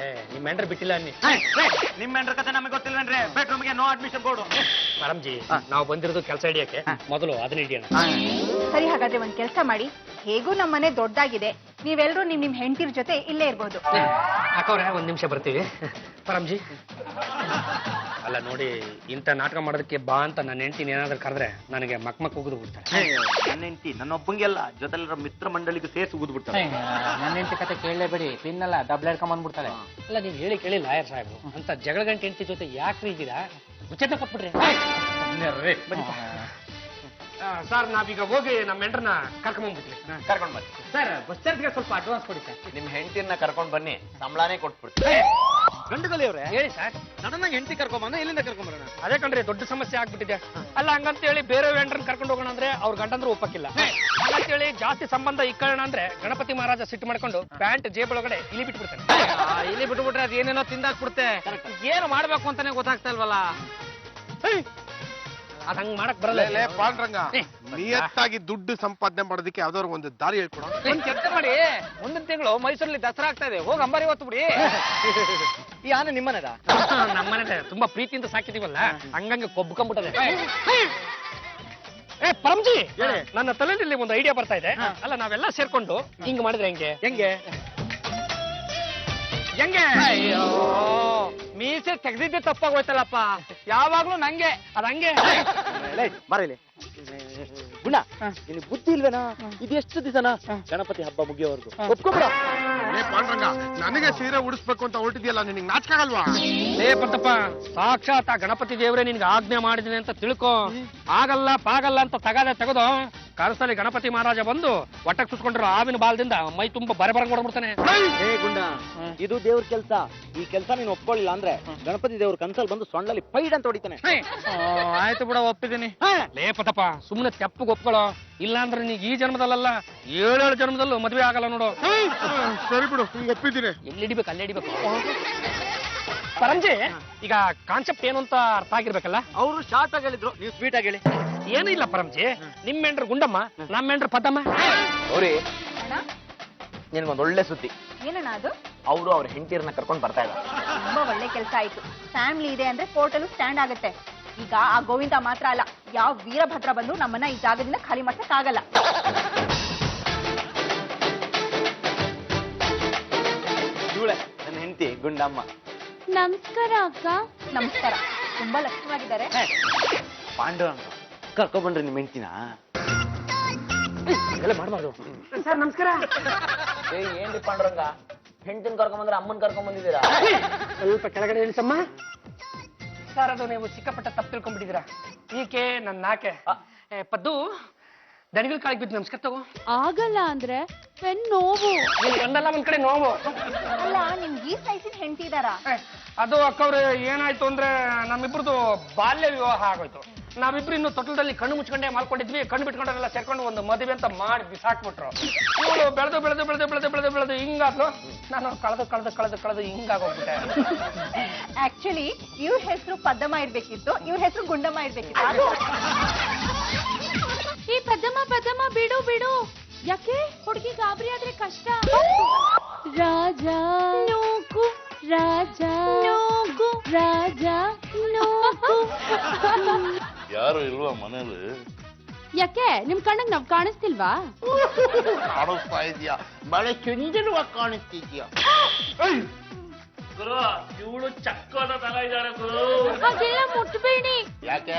ನಿಮ್ಮ ಹೆಂಡ್ರ ಬಿಟ್ಟಿಲ್ಲ ಅನ್ನಿ. ನಿಮ್ಮ ಹೆಂಡ್ರ ಕತೆ ನಮಗೆ ಗೊತ್ತಿಲ್ವೇನ್ರಿ? ಬೆಡ್ರೂಮ್ಗೆ ನೋ ಅಡ್ಮಿಷನ್ ಬೋರ್ಡು. ಪರಮ್ಜಿ, ನಾವು ಬಂದಿರೋದು ಕೆಲಸ ಹಿಡಿಯಕ್ಕೆ, ಮೊದಲು ಅದನ್ನ ಹಿಡಿಯೋಣ. ಸರಿ, ಹಾಗಾದ್ರೆ ಒಂದ್ ಕೆಲಸ ಮಾಡಿ, ಹೇಗೂ ನಮ್ಮ ಮನೆ ದೊಡ್ಡದಾಗಿದೆ, ನೀವೆಲ್ಲರೂ ನಿಮ್ ಹೆಂಡತಿರ ಜೊತೆ ಇಲ್ಲೇ ಇರ್ಬೋದು. ಅಕ್ಕವ್ರೆ, 1 ನಿಮಿಷ ಬರ್ತೀವಿ. ಪರಮ್ಜಿ, ಅಲ್ಲ ನೋಡಿ, ಇಂಥ ನಾಟಕ ಮಾಡೋದಕ್ಕೆ ಬಾ ಅಂತ ನನ್ನ ಹೆಂಡತಿನ ಏನಾದ್ರೂ ಕರೆದ್ರೆ ನನಗೆ ಮಕ್ ಉಗಿದು ಬಿಡ್ತಾಳೆ. ನನ್ನ ಹೆಂಡತಿ ನನ್ನೊಬ್ಬಂಗೆಲ್ಲ ಜೊತೆಲಿರೋ ಮಿತ್ರ ಮಂಡಳಿಗೆ ಸೇರಿಸಿ ಉಗಿದು ಬಿಡ್ತಾಳೆ. ನನ್ನ ಹೆಂಡತಿ ಕತೆ ಕೇಳಲೇಬೇಡಿ, ಪಿನ್ನಲ್ಲ ಡಬ್ಲ್ ಹಿಡ್ಕೊಂಬಂದ್ಬಿಡ್ತಾಳೆ. ಅಲ್ಲ ನೀವು ಹೇಳಿ ಕೇಳಿ ಲಾಯರ್ ಸಾಹೇಬ್ರು ಅಂತ ಜಗಳ ಗಂಟೆ ಹೆಂಡತಿ ಜೊತೆ ಯಾಕೆ ಇದ್ದೀರಾ? ಉಚಿತ ಕೊಟ್ಬಿಡ್ರಿ. ಸರ್ ನಾವೀಗ ಹೋಗಿ ನಮ್ಮ ಹೆಂಡ್ರನ್ನ ಕರ್ಕೊಂಡ್ಬಂದ್ಬಿಟ್ವಿ. ಕರ್ಕೊಂಡ್ ಬನ್ನಿ ಸರ್ ಬಸ್ ಚಾರ್ಜ್ಗೆ ಸ್ವಲ್ಪ ಅಡ್ವಾನ್ಸ್ ಕೊಡಿ ಸರ್. ನಿಮ್ ಹೆಂಡತಿಯನ್ನ ಕರ್ಕೊಂಡ್ ಬನ್ನಿ, ಸಂಬಳನೇ ಕೊಟ್ಬಿಡ್ತೀನಿ. ಗಂಡುಗಲಿ ಅವ್ರೆ ಹೇಳಿ ಸರ್. ಸಡನ್ ಆಗಿ ಹೆಂಡತಿ ಕರ್ಕೊಂಬಂದ ಎಲ್ಲಿಂದ ಕರ್ಕೊಂಬರೋಣ? ಅದೇ ಕಂಡ್ರಿ ದೊಡ್ಡ ಸಮಸ್ಯೆ ಆಗ್ಬಿಟ್ಟಿದೆ. ಅಲ್ಲ ಹಂಗಂತ ಹೇಳಿ ಬೇರೆ ಹೆಂಡ್ರನ್ನ ಕರ್ಕೊಂಡು ಹೋಗೋಣ ಅಂದ್ರೆ ಅವ್ರ ಗಂಡಂದ್ರು ಒಪ್ಪಕ್ಕಿಲ್ಲ. ಹಂಗಂತ ಹೇಳಿ ಜಾಸ್ತಿ ಸಂಬಂಧ ಇಕ್ಕೋಣ ಅಂದ್ರೆ ಗಣಪತಿ ಮಹಾರಾಜ ಸಿಟ್ಟು ಮಾಡ್ಕೊಂಡು ಪ್ಯಾಂಟ್ ಜೇಬೊಳಗಡೆ ಇಲ್ಲಿ ಬಿಟ್ಬಿಡ್ತಾನೆ. ಇಲ್ಲಿ ಬಿಟ್ಬಿಟ್ರೆ ಅದು ಏನೇನೋ ತಿಂದಾಕ್ಬಿಡುತ್ತೆ. ಏನು ಮಾಡ್ಬೇಕು ಅಂತಾನೆ ಗೊತ್ತಾಗ್ತಾ ಇಲ್ವಲ್ಲ. ಅದ್ ಹಂಗ್ ಮಾಡಕ್ ಬರಲ್ಲ. ಪಾಂಡ್ರಂಗ, ನಿಯತ್ತಾಗಿ ದುಡ್ಡು ಸಂಪಾದನೆ ಮಾಡೋದಕ್ಕೆ ಯಾವ್ದಾದ್ರು ಒಂದು ದಾರಿ ಹೇಳ್ಕೊಡ. ಒಂದ್ ಕೆಲಸ ಮಾಡಿ, ಮುಂದಿನ ತಿಂಗಳು ಮೈಸೂರಲ್ಲಿ ದಸರಾ ಆಗ್ತಾ ಇದೆ, ಹೋಗಿ ಅಂಬಾರಿ ಹೊತ್ತು ಬಿಡಿ. ಈ ಆನೆ ನಿಮ್ಮನೆದ? ನಮ್ಮನೆ ತುಂಬಾ ಪ್ರೀತಿಯಿಂದ ಸಾಕಿದೀವಲ್ಲ, ಹಂಗಂಗೆ ಕೊಬ್ಕೊಂಡ್ಬಿಟ್ಟದೆ. ಏ ಪರಮ್ಜಿ, ನನ್ನ ತಲೆಯಲ್ಲಿ ಒಂದು ಐಡಿಯಾ ಬರ್ತಾ ಇದೆ. ಅಲ್ಲ ನಾವೆಲ್ಲ ಸೇರ್ಕೊಂಡು ಹಿಂಗ್ ಮಾಡಿದ್ರೆ ಹೆಂಗೆ? ಹೆಂಗೆ ಹೆಂಗೆ? ಅಯ್ಯೋ, ಮೀಸೆ ತೆಗ್ದಿದ್ದೆ ತಪ್ಪಾಗೋಯ್ತಲ್ಲಪ್ಪ. ಯಾವಾಗ್ಲೂ ನಂಗೆ ಅದ್ ಹಂಗೆ. ಬರಲಿ ಗುಣ, ನಿನಗೆ ಬುದ್ಧಿ ಇಲ್ವೇನಾ? ಇದೆಷ್ಟು ದಿವಸನ ಗಣಪತಿ ಹಬ್ಬ ಮುಗಿಯೋವರೆಗೂ ಒಪ್ಕೊಬಿಡ. ಪಾಂಡ್ರಂಗ, ನನಗೆ ಸೀರೆ ಉಡಿಸ್ಬೇಕು ಅಂತ ಹೊರಟಿದ್ಯಲ್ಲ, ನಿನಗೆ ನಾಚಿಕೆ ಆಗಲ್ವಾ? ಲೇ ಪಂತಪ್ಪ, ಸಾಕ್ಷಾತ್ ಆ ಗಣಪತಿ ದೇವರೇ ನಿನ್ಗೆ ಆಜ್ಞೆ ಮಾಡಿದೀನಿ ಅಂತ ತಿಳ್ಕೊ. ಆಗಲ್ಲ ಪಾಗಲ್ಲ ಅಂತ ತೆಗೆದು ಕನಸಲ್ಲಿ ಗಣಪತಿ ಮಹಾರಾಜ ಬಂದು ಒಟ್ಟಕ್ಕೆ ಸುತ್ಕೊಂಡಿರೋ ಆವಿನ ಬಾಲದಿಂದ ಮೈ ತುಂಬಾ ಬರಬರಂಗ್ ಹೊಡ್ಬಿಡ್ತಾನೆ. ಹೇ ಗುಂಡ, ಇದು ದೇವ್ರ ಕೆಲಸ. ಈ ಕೆಲಸ ನೀನು ಒಪ್ಕೊಳ್ಳಿಲ್ಲ ಅಂದ್ರೆ ಗಣಪತಿ ದೇವ್ರ ಕನ್ಸಲ್ಲಿ ಬಂದು ಸೊಂಡಲ್ಲಿ ಪೈಡ್ ಅಂತ ಹೊಡಿತಾನೆ. ಆಯ್ತು ಬಿಡ, ಒಪ್ಪಿದ್ದೀನಿ. ಲೇ ಪಂತಪ್ಪ, ಸುಮ್ಮನೆ ತೆಪ್ಪಗೆ ಒಪ್ಕೊಳ್ಳೋ. ಇಲ್ಲ ಅಂದ್ರೆ ನೀ ಈ ಜನ್ಮದಲ್ಲ 7 ಜನ್ಮದಲ್ಲೂ ಮದ್ವೆ ಆಗಲ್ಲ ನೋಡು. ಸರಿ ಬಿಡು, ಒಪ್ಪಿದ್ದೀನಿ. ಎಲ್ಲಿ ಹಿಡಿಬೇಕು ಅಲ್ಲೇ ಹಿಡಿಬೇಕು. ಪರಂಜಿ, ಈಗ ಕಾನ್ಸೆಪ್ಟ್ ಏನು ಅಂತ ಅರ್ಥ ಆಗಿರ್ಬೇಕಲ್ಲ? ಅವರು ಶಾರ್ಟ್ ಆಗಿ ಹೇಳಿದ್ರು, ನೀವು ಸ್ವೀಟ್ ಆಗಿ ಹೇಳಿ. ಏನೂ ಇಲ್ಲ ಪರಂಜಿ, ನಿಮ್ಮ ಹೆಂಡ್ರು ಗುಂಡಮ್ಮ, ನಮ್ಮ ಹೆಂಡ್ರು ಪದ್ದಮ್ಮ. ಗೌರಿ, ನಿನ್ಗೊಂದು ಒಳ್ಳೆ ಸುದ್ದಿ. ಏನಣ್ಣ ಅದು? ಅವರು ಅವ್ರ ಹೆಂಡತಿಯರನ್ನ ಕರ್ಕೊಂಡು ಬರ್ತಾ ಇದ್ದಾರೆ. ತುಂಬಾ ಒಳ್ಳೆ ಕೆಲಸ ಆಯ್ತು. ಫ್ಯಾಮಿಲಿ ಇದೆ ಅಂದ್ರೆ ಕೋರ್ಟಲ್ಲೂ ಸ್ಟ್ಯಾಂಡ್ ಆಗುತ್ತೆ. ಈಗ ಆ ಗೋವಿಂದ ಮಾತ್ರ ಅಲ್ಲ, ಯಾವ ವೀರಭದ್ರ ಬಂದು ನಮ್ಮನ್ನ ಈ ಜಾಗದಿಂದ ಖಾಲಿ ಮಾಡ್ಸಕ್ಕಾಗಲ್ಲ. ಇವಳೆ ನನ್ನ ಹೆಂಡತಿ ಗುಂಡಮ್ಮ. ನಮಸ್ಕಾರ ಅಕ್ಕ. ನಮಸ್ಕಾರ. ತುಂಬಾ ಲಕ್ಷಣವಾಗಿದ್ದಾರೆ. ಪಾಂಡು ಅಂತ ಕರ್ಕೊಂಡ್ಬನ್ರಿ ನಿಮ್ಮ ಹೆಂಡತಿನ. ಎಲ್ಲ ಮಾಡ್ಬಾರ್ದು. ಸರ್ ನಮಸ್ಕಾರ. ಏನ್ರಿ ಪಾಂಡುರಂಗ, ಹೆಂಡತಿನ ಕರ್ಕೊಂಡ್ಬಂದ್ರೆ ಅಮ್ಮನ್ ಕರ್ಕೊಂಡ್ ಬಂದಿದ್ದೀರಾ? ಸ್ವಲ್ಪ ಕೆಳಗಡೆ ಇಳಿಸಮ್ಮ. ಸರ್ ಅದು ನೀವು ಸಿಕ್ಕಾಪಟ್ಟ ತಪ್ಪು ತಿಳ್ಕೊಂಡ್ಬಿಟ್ಟಿದ್ದೀರಾ. ಈಕೆ ನನ್ನ ನಾಕೆ ಪದ್ದು ದಣಿಗಳ ಕಾಳಿಗೆ ಬಿದ್ದು ನಮಸ್ಕಾರ ತಗೋ. ಆಗಲ್ಲ ಅಂದ್ರೆ ನೋವು. ನಿನ್ ಗಂಡಲ್ಲ ಒಂದ್ ಕಡೆ ನೋವು. ಅಲ್ಲ, ನಿಮ್ಗೆ ಈ ಸೈಜಿನ ಹೆಂಡತಿ ಇದಾರ? ಅದು ಅಕ್ಕವ್ರೆ ಏನಾಯ್ತು ಅಂದ್ರೆ ನಮ್ಮಿಬ್ರದ್ದು ಬಾಲ್ಯ ವಿವಾಹ ಆಗೋಯ್ತು. ನಾವಿಬ್ರು ಇನ್ನು ತೊಟಲದಲ್ಲಿ ಕಣ್ಣು ಮುಚ್ಕೊಂಡೇ ಮಾಡ್ಕೊಂಡಿದ್ವಿ. ಕಣ್ಣು ಬಿಟ್ಕೊಂಡ್ರೆಲ್ಲ ಸೇರ್ಕೊಂಡು ಒಂದು ಮದುವೆ ಅಂತ ಮಾಡಿ ಬಿಸಾಕ್ಬಿಟ್ರು. ಇವಳು ಬೆಳೆದು ಹಿಂಗಾದ್ಲು. ನಾನು ಕಳೆದು ಹಿಂಗಾಗೋಗ್ಬಿಟ್ಟೆ. ಆಕ್ಚುಲಿ ಇವ್ರ ಹೆಸರು ಪದ್ದಮ್ಮ ಇರ್ಬೇಕಿತ್ತು, ಇವ್ರ ಹೆಸರು ಗುಂಡಮ್ಮ ಇರ್ಬೇಕಿತ್ತು. ಈ ಪದ್ದಮ್ಮ ಬಿಡು. ಯಾಕೆ ಹುಡುಗಿ ಗಾಬರಿ ಆದ್ರೆ ಕಷ್ಟ. ರಾಜ ನೋಕು, ರಾಜ ನೋಕು, ರಾಜ ನೋಕು. ಯಾರು ಇಲ್ವಾ ಮನೇಲಿ? ಯಾಕೆ ನಿಮ್ ಕಣ್ಣಿಗೆ ನಾವ್ ಕಾಣಿಸ್ತಿಲ್ವಾ? ಕಾಣಿಸ್ತಾ ಇದೆಯಾ? ಬಹಳ ಚಂದನವಾಗಿ ಕಾಣಿಸ್ತಿದ್ಯಾ? ಗುರು, ಇವಳು ಚಕ್ಕದ ತರ ಇದ್ದಾರೆ ಗುರು. ಹಾಗೆಲ್ಲ ಮುಟ್ಬೇಡಿ. ಯಾಕೆ?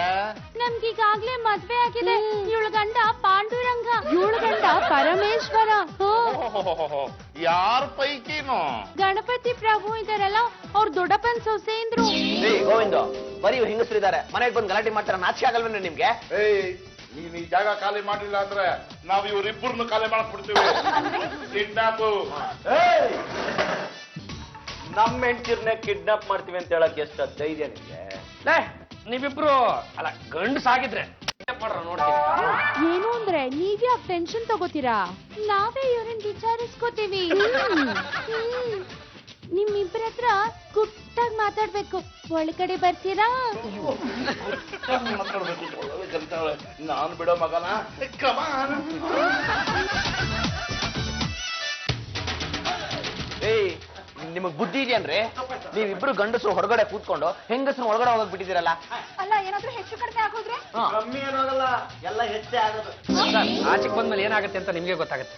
ನಮ್ಗೀಗಾಗ್ಲೇ ಮದ್ವೆ ಆಗಿದೆ. ಇವಳ ಗಂಡ ಪಾಂಡುರಂಗ, ಇವಳ ಗಂಡ ಪರಮೇಶ್ವರ. ಯಾರ ಪೈಕಿನೋ? ಗಣಪತಿ ಪ್ರಭು ಇದಾರಲ್ಲ, ಅವ್ರ ದೊಡ್ಡಪ್ಪನ್ ಸೊಸೆಂದ್ರು. ಗೋವಿಂದ, ಬರೀ ಹೆಂಗಸರು ಇದ್ದಾರೆ, ಮನೆಗೆ ಬಂದು ಗಲಾಟೆ ಮಾಡ್ತಾರೆ. ನಾಚಿಕೆ ಆಗಲ್ವೇನು ನಿಮ್ಗೆ? ನೀನ್ ಈ ಜಾಗ ಖಾಲಿ ಮಾಡಿಲ್ಲ ಅಂದ್ರೆ ನಾವು ಇವರಿಬ್ಬರನ್ನು ಖಾಲಿ ಮಾಡ್ಬಿಡ್ತೀವಿ. ಕಿಡ್ನಾಪು. ನಮ್ಮ ಹೆಂಡತಿರ್ನೇ ಕಿಡ್ನಾಪ್ ಮಾಡ್ತೀವಿ ಅಂತ ಹೇಳಕ್ ಎಷ್ಟು ಧೈರ್ಯ ನಿಮ್ಗೆ? ನೀವಿಬ್ರು ಅಲ್ಲ ಗಂಡು ಸಾಗಿದ್ರೆ ಮಾಡ್ರ ನೋಡ್ತೀನಿ. ಏನು ಅಂದ್ರೆ ನೀವ್ಯಾಕ್ ಟೆನ್ಷನ್ ತಗೋತೀರಾ? ನಾವೇ ಇವ್ರನ್ನ ವಿಚಾರಿಸ್ಕೋತೀವಿ. ನಿಮ್ಮಿಬ್ಬರ ಹತ್ರ ಗುಟ್ಟಾಗಿ ಮಾತಾಡ್ಬೇಕು. ಒಳಗಡೆ ಬರ್ತೀರಾ? ನಾನು ಬಿಡೋ ಮಗನ. ನಿಮಗ್ ಬುದ್ಧಿ ಇದೆಯನ್ರಿ? ನೀವಿಬ್ರು ಗಂಡಸರು ಹೊರಗಡೆ ಕೂತ್ಕೊಂಡು ಹೆಂಗಸರು ಒಳಗಡೆ ಹೋಗಕ್ ಬಿಟ್ಟಿದ್ದೀರಲ್ಲ. ಅಲ್ಲ, ಏನಾದ್ರೂ ಹೆಚ್ಚು ಕಡಿಮೆ ಆಗೋದ್ರೆ? ಕಮ್ಮಿ ಏನಾಗಲ್ಲ, ಎಲ್ಲ ಹೆಚ್ಚೇ ಆಗೋದು. ಆಚೆಗೆ ಬಂದ್ಮೇಲೆ ಏನಾಗುತ್ತೆ ಅಂತ ನಿಮ್ಗೆ ಗೊತ್ತಾಗುತ್ತೆ.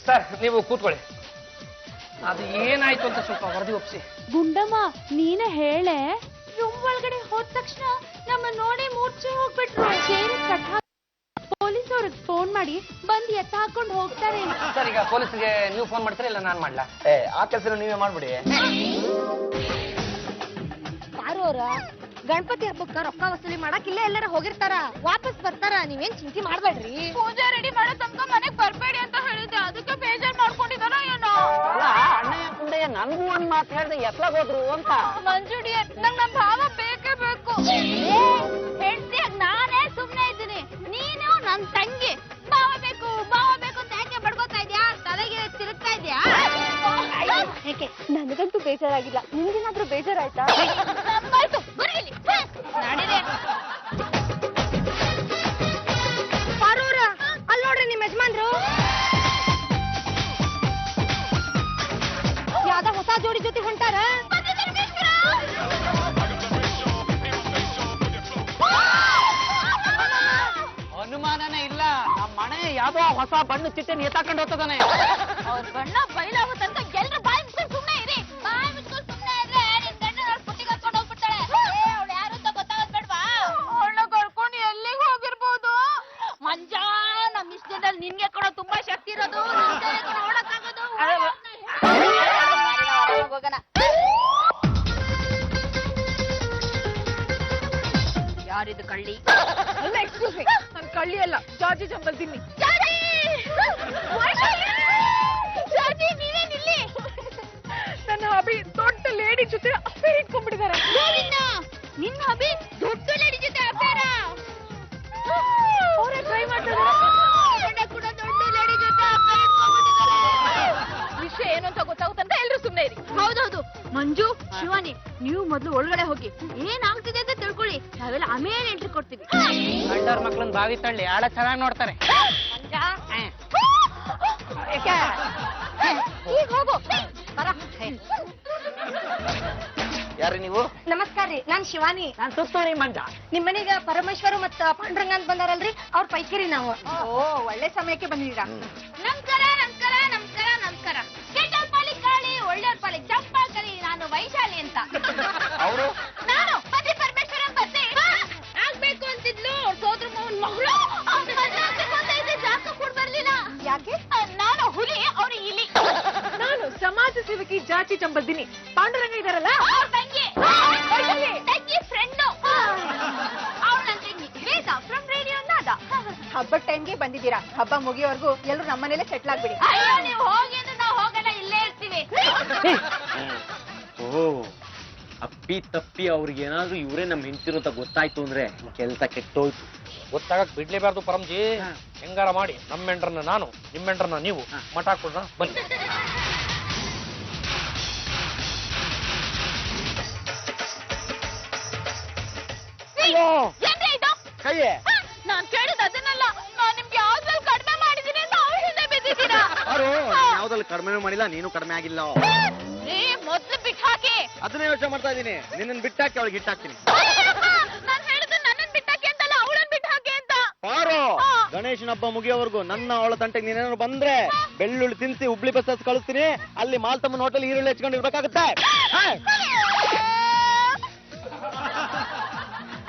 ಸರ್ ನೀವು ಕೂತ್ಕೊಳ್ಳಿ. ಅದು ಏನಾಯ್ತು ಅಂತ ಸ್ವಲ್ಪ ವರದಿ ಒಪ್ಸಿ. ಗುಂಡಮ್ಮ ನೀನೇ ಹೇಳೆ. ರೂಮ್ ಒಳಗಡೆ ಹೋದ ತಕ್ಷಣ ನಮ್ಮ ನೋಡಿ ಮೂರ್ಛೆ ಹೋಗ್ಬಿಟ್ರು. ಪೊಲೀಸ್ ಅವ್ರಿಗೆ ಫೋನ್ ಮಾಡಿ ಬಂದು ಎತ್ತ ಹಾಕೊಂಡು ಹೋಗ್ತಾರೆ. ಸರ್ ಈಗ ಪೊಲೀಸ್ಗೆ ನೀವು ಫೋನ್ ಮಾಡ್ತೀರಾ ಇಲ್ಲ ನಾನ್ ಮಾಡ್ಲಾ? ಆ ಕೆಲಸ ನೀವೇ ಮಾಡ್ಬಿಡಿ. ಯಾರು ಅವ್ರ ಗಣಪತಿ ಹಬ್ಬಕ್ಕ ರೊಕ್ಕ ವಸೂಲಿ ಮಾಡಕ್ ಇಲ್ಲೇ ಎಲ್ಲಾರ ಹೋಗಿರ್ತಾರ, ವಾಪಸ್ ಬರ್ತಾರ. ನೀವೇನ್ ಚಿಂತೆ ಮಾಡ್ಬೇಡ್ರಿ. ಪೂಜೆ ರೆಡಿ ಮಾಡೋ ತನಕ ಮನೆಗ್ ಬರ್ಬೇಡಿ ಅಂತ ಹೇಳಿದ್ದೆ, ಅದಕ್ಕೆ ಬೇಜಾರ್ ಮಾಡ್ಕೊಂಡಿದಾರ ಏನೋ. ಅಣ್ಣಯ್ಯ ಮುಂದೆ ನನ್ಗೂ ಒಂದ್ ಮಾತು ಹೇಳ್ದೆ ಎತ್ಲಾಗ ಹೋದ್ರು ಅಂತ. ಮಂಜುಡಿ ನಂಗ್ ನಮ್ ಭಾವ ಬೇಕೇ ಬೇಕು. ಹೆಂಡತಿ ನಾನೇ ಸುಮ್ನೆ ಇದ್ದೀನಿ, ನೀನು ನನ್ ತಂಗಿ. ಭಾವ ಬೇಕು ಅಂತ ಯಾಕೆ ಬಡ್ಕೋತಾ ಇದ್ಯಾ? ತಲೆಗೆ ತಿರುಗ್ತಾ ಇದ್ಯಾ? ನನಗಂತೂ ಬೇಜಾರಾಗಿಲ್ಲ, ನಿಮ್ಗೇನಾದ್ರೂ ಬೇಜಾರಾಯ್ತಾ? ಆಯ್ತು ಬರೀಲಿ ನಡೀರಿ. ಪಾರೂರ ಅಲ್ಲಿ ನೋಡ್ರಿ ನಿಮ್ ಯಜಮಾನ್ರು ಯಾವ್ದೋ ಹೊಸ ಜೋಡಿ ಜೊತೆ ಹೊಂಟಾರ. ಅನುಮಾನನೇ ಇಲ್ಲ, ನಮ್ಮ ಮನೆ ಯಾವ್ದೋ ಹೊಸ ಬಣ್ಣ ಚಿಟ್ಟೆ ನೇತಾಕೊಂಡು ಹೋಗ್ತದಾನೆ. ಅವ್ರ ಬಣ್ಣ ಬಯಲಾಗೋ ತನಕ ಎಲ್ರು ಬಾಯಿ ಮುಚ್ಕೊಂಡು ಸುಮ್ನೆ ಇರಿ. ಬಾಯಿ ಮುಚ್ಕೊಂಡು ಸುಮ್ನೆ ಇದ್ರೆ ನಿನ್ ಗಂಡ ನೋಡ್ ಪುಟ್ಟಿಗೆ ಹಾಕೊಂಡು ಹೋಗ್ಬಿಡ್ತಾಳೆ. ಅವಳು ಯಾರು ಅಂತ ಗೊತ್ತಾಗೋದ್ ಬೇಡ್ವಾ? ಅವಳನ್ನ ಕರ್ಕೊಂಡು ಎಲ್ಲಿಗೆ ಹೋಗಿರ್ಬೋದು? ಮಂಜ, ನಮ್ ಇಷ್ಟದಲ್ಲಿ ನಿನ್ಗೆ ಕೂಡ ತುಂಬಾ ಶಕ್ತಿ ಇರೋದು, ನೋಡಕ್ಕಾಗೋದು. ಹೋಗೋಣ. ಯಾರಿದು ಕಳ್ಳಿ? ಎಕ್ಸ್ಕ್ಯೂಸ್ ಮೀ, ನಾನು ಕಳ್ಳಿ ಅಲ್ಲ, ಜಾಜಿ ಜಂಬಲ್ದಿನ್ನಿ. ನನ್ನ ಹಬಿ ದೊಡ್ಡ ಲೇಡಿ ಜೊತೆ ಅಫೇರ್ ಇಟ್ಕೊಂಡ್ಬಿಟ್ಟಿದ್ದಾರೆ. ನಿನ್ನ ಹಬಿ ದೊಡ್ಡ ಲೇಡಿ ಜೊತೆ ಅಫೇರ? ಅವರೇ ಟ್ರೈ ಮಾಡ್ತಾರೆ ಕೂಡ ದೊಡ್ಡ ಲೇಡಿ ಜೊತೆ ಅಫೇರ್ ಇಟ್ಕೊಂಡ್ಬಿಟ್ಟಿದ್ದಾರೆ. ವಿಷಯ ಏನು ಅಂತ ಗೊತ್ತಾಗುತ್ತಂತ ಎಲ್ರು ಸುಮ್ನೆ ಇರಿ. ಹೌದೌದು ಮಂಜು, ಶಿವಾನಿ, ನೀವು ಮೊದ್ಲು ಒಳಗಡೆ ಹೋಗಿ ಏನಾಗ್ತಿದೆ ಅಂತ ತಿಳ್ಕೊಳ್ಳಿ. ನಾವೆಲ್ಲ ಆಮೇಲೆ ಎಂಟ್ರಿ ಕೊಡ್ತೀವಿ. ಗಂಡವ್ರ ಮಕ್ಳನ್ನ ಬಾವಿ ತಳ್ಳಿ ಆಳ ಚೆನ್ನಾಗಿ ನೋಡ್ತಾರೆ. ಈಗ ಹೋಗು ಬರ. ಯಾರು ನೀವು? ನಮಸ್ಕಾರ ರೀ, ನಾನ್ ಶಿವಾನಿ. ನಾನ್ ಸುತ್ತೋರಿ ಮಂಜ. ನಿಮ್ ಮನೆಗ ಪರಮೇಶ್ವರ ಮತ್ತ ಪಾಂಡುರಂಗ ಅಂತ ಬಂದಾರಲ್ರಿ, ಅವ್ರ ಪೈಕೇರಿ ನಾವು. ಓ, ಒಳ್ಳೆ ಸಮಯಕ್ಕೆ ಬಂದಿದ್ದೀರಾ. ನಮಸ್ಕಾರ ನಮಸ್ಕಾರ ನಮಸ್ಕಾರ ನಮಸ್ಕಾರ. ಕೆಟ್ಟವ್ರ ಪಾಲಿಗೆ ಕಾಳಿ, ಒಳ್ಳೆಯವ್ರ ಪಾಲಿಗೆ ಚಂಪಾಕಲಿ. ನಾನು ವೈಶಾಲಿ ಅಂತ. ಅವರು? ನಾನು ಪತಿ ಪರಮೇಶ್ವರ ಪತಿ ಆಗ್ಬೇಕು ಅಂತಿದ್ಲು. ಅವ್ರ ಸೋದ್ರ ಮಗನ್ ಮಗಳು ಜಾಸ್ತಿ ಕೂಡ ಬರ್ಲಿಲ್ಲ. ಯಾಕೆ? ನಾನು ಹುಲಿ, ಅವ್ರು ಇಲಿ. ನಾನು ಸಮಾಜ ಸೇವಕಿ ಜಾಚಿ ಚಂಬಲ್ದಿನಿ. ಪಾಂಡುರಂಗ ಇದಾರಲ್ಲ, ಅವ್ರ ತಂಗಿ ಫ್ರೆಂಡ್. ಅವ್ರ ನನ್ನ ತಂಗಿ ವೇದ ಫ್ರಮ್ ರೇಡಿಯೋ ನಾದ. ಹಬ್ಬದ ಟೈಮ್ಗೆ ಬಂದಿದ್ದೀರಾ. ಹಬ್ಬ ಮುಗಿಯೋವರೆಗೂ ಎಲ್ಲರೂ ನಮ್ಮನೇಲೆ ಸೆಟ್ಲ್ ಆಗ್ಬಿಡಿ. ಅಯ್ಯೋ, ನೀವು ಹೋಗಿ ಅಂದ್ರೆ ನಾವು ಹೋಗಲ್ಲ, ಇಲ್ಲೇ ಇರ್ತೀವಿ. ಓ, ಅಪ್ಪಿ ತಪ್ಪಿ ಅವ್ರಿಗೆ ಏನಾದ್ರೂ ಇವರೇ ನಮ್ ಹೆಂಡ್ತಿರು ಅಂತ ಗೊತ್ತಾಯ್ತು ಅಂದ್ರೆ ಕೆಲ್ಸ ಕೆಟ್ಟೋಯ್ತು. ಗೊತ್ತಾಗಕ್ ಬಿಡ್ಲೇಬಾರ್ದು ಪರಮ್ಜಿ. ಹೆಂಗಾರ ಮಾಡಿ ನಮ್ಮ ಮೆಂಡ್ರನ್ನ ನಾನು, ನಿಮ್ಮ ಮೆಂಡ್ರನ್ನ ನೀವು ಮಠ ಹಾಕೊಡ್ರ ಬನ್ನಿ. ಕೈಯೇ ನಾನ್ ಕೇಳಿದ ಅದನ್ನಲ್ಲ. ನಾನ್ ನಿಮ್ಗೆ ಯಾವ್ದ್ರಲ್ಲಿ ಕಡಿಮೆ ಮಾಡಿದೀನಿ ಅಂತ ಅವ್ರ ಹಿಂದೆ ಬಿದ್ದಿದ್ದೀರಾ. ಯಾವ್ದ್ರಲ್ಲಿ ಕಡಿಮೆ ಮಾಡಿಲ್ಲ, ನೀನು ಕಡಿಮೆ ಆಗಿಲ್ಲ. ಮೊದ್ಲು ಬಿಟ್ಟು ಹಾಕಿ. ಅದನ್ನೇ ಯೋಚನೆ ಮಾಡ್ತಾ ಇದೀನಿ. ನಿನ್ನನ್ ಬಿಟ್ಟಾಕಿ ಅವಳಿಗೆ ಹಿಟ್ಟಾಕ್ತೀನಿ. ನಾನ್ ಹೇಳಿದ್ದು ನನ್ನನ್ ಬಿಟ್ಟು ಹಾಕಿ ಅಂತಲ್ಲ, ಅವಳನ್ ಬಿಟ್ಟು ಹಾಕಿ ಅಂತ. ಪಾರು, ಗಣೇಶನ ಹಬ್ಬ ಮುಗಿಯೋವರೆಗೂ ನನ್ನ ಅವಳ ತಂಟೆಗೆ ನೀನೇನಾದ್ರು ಬಂದ್ರೆ ಬೆಳ್ಳುಳ್ಳಿ ತಿನ್ಸಿ ಹುಬ್ಳಿ ಬಸ್ ಹಚ್ಚಿ ಕಳಿಸ್ತೀನಿ. ಅಲ್ಲಿ ಮಾಲ್ತಮ್ಮನ ಹೋಟೆಲ್ ಈರುಳ್ಳಿ ಹೆಚ್ಕೊಂಡು ಇರ್ಬೇಕಾಗುತ್ತೆ.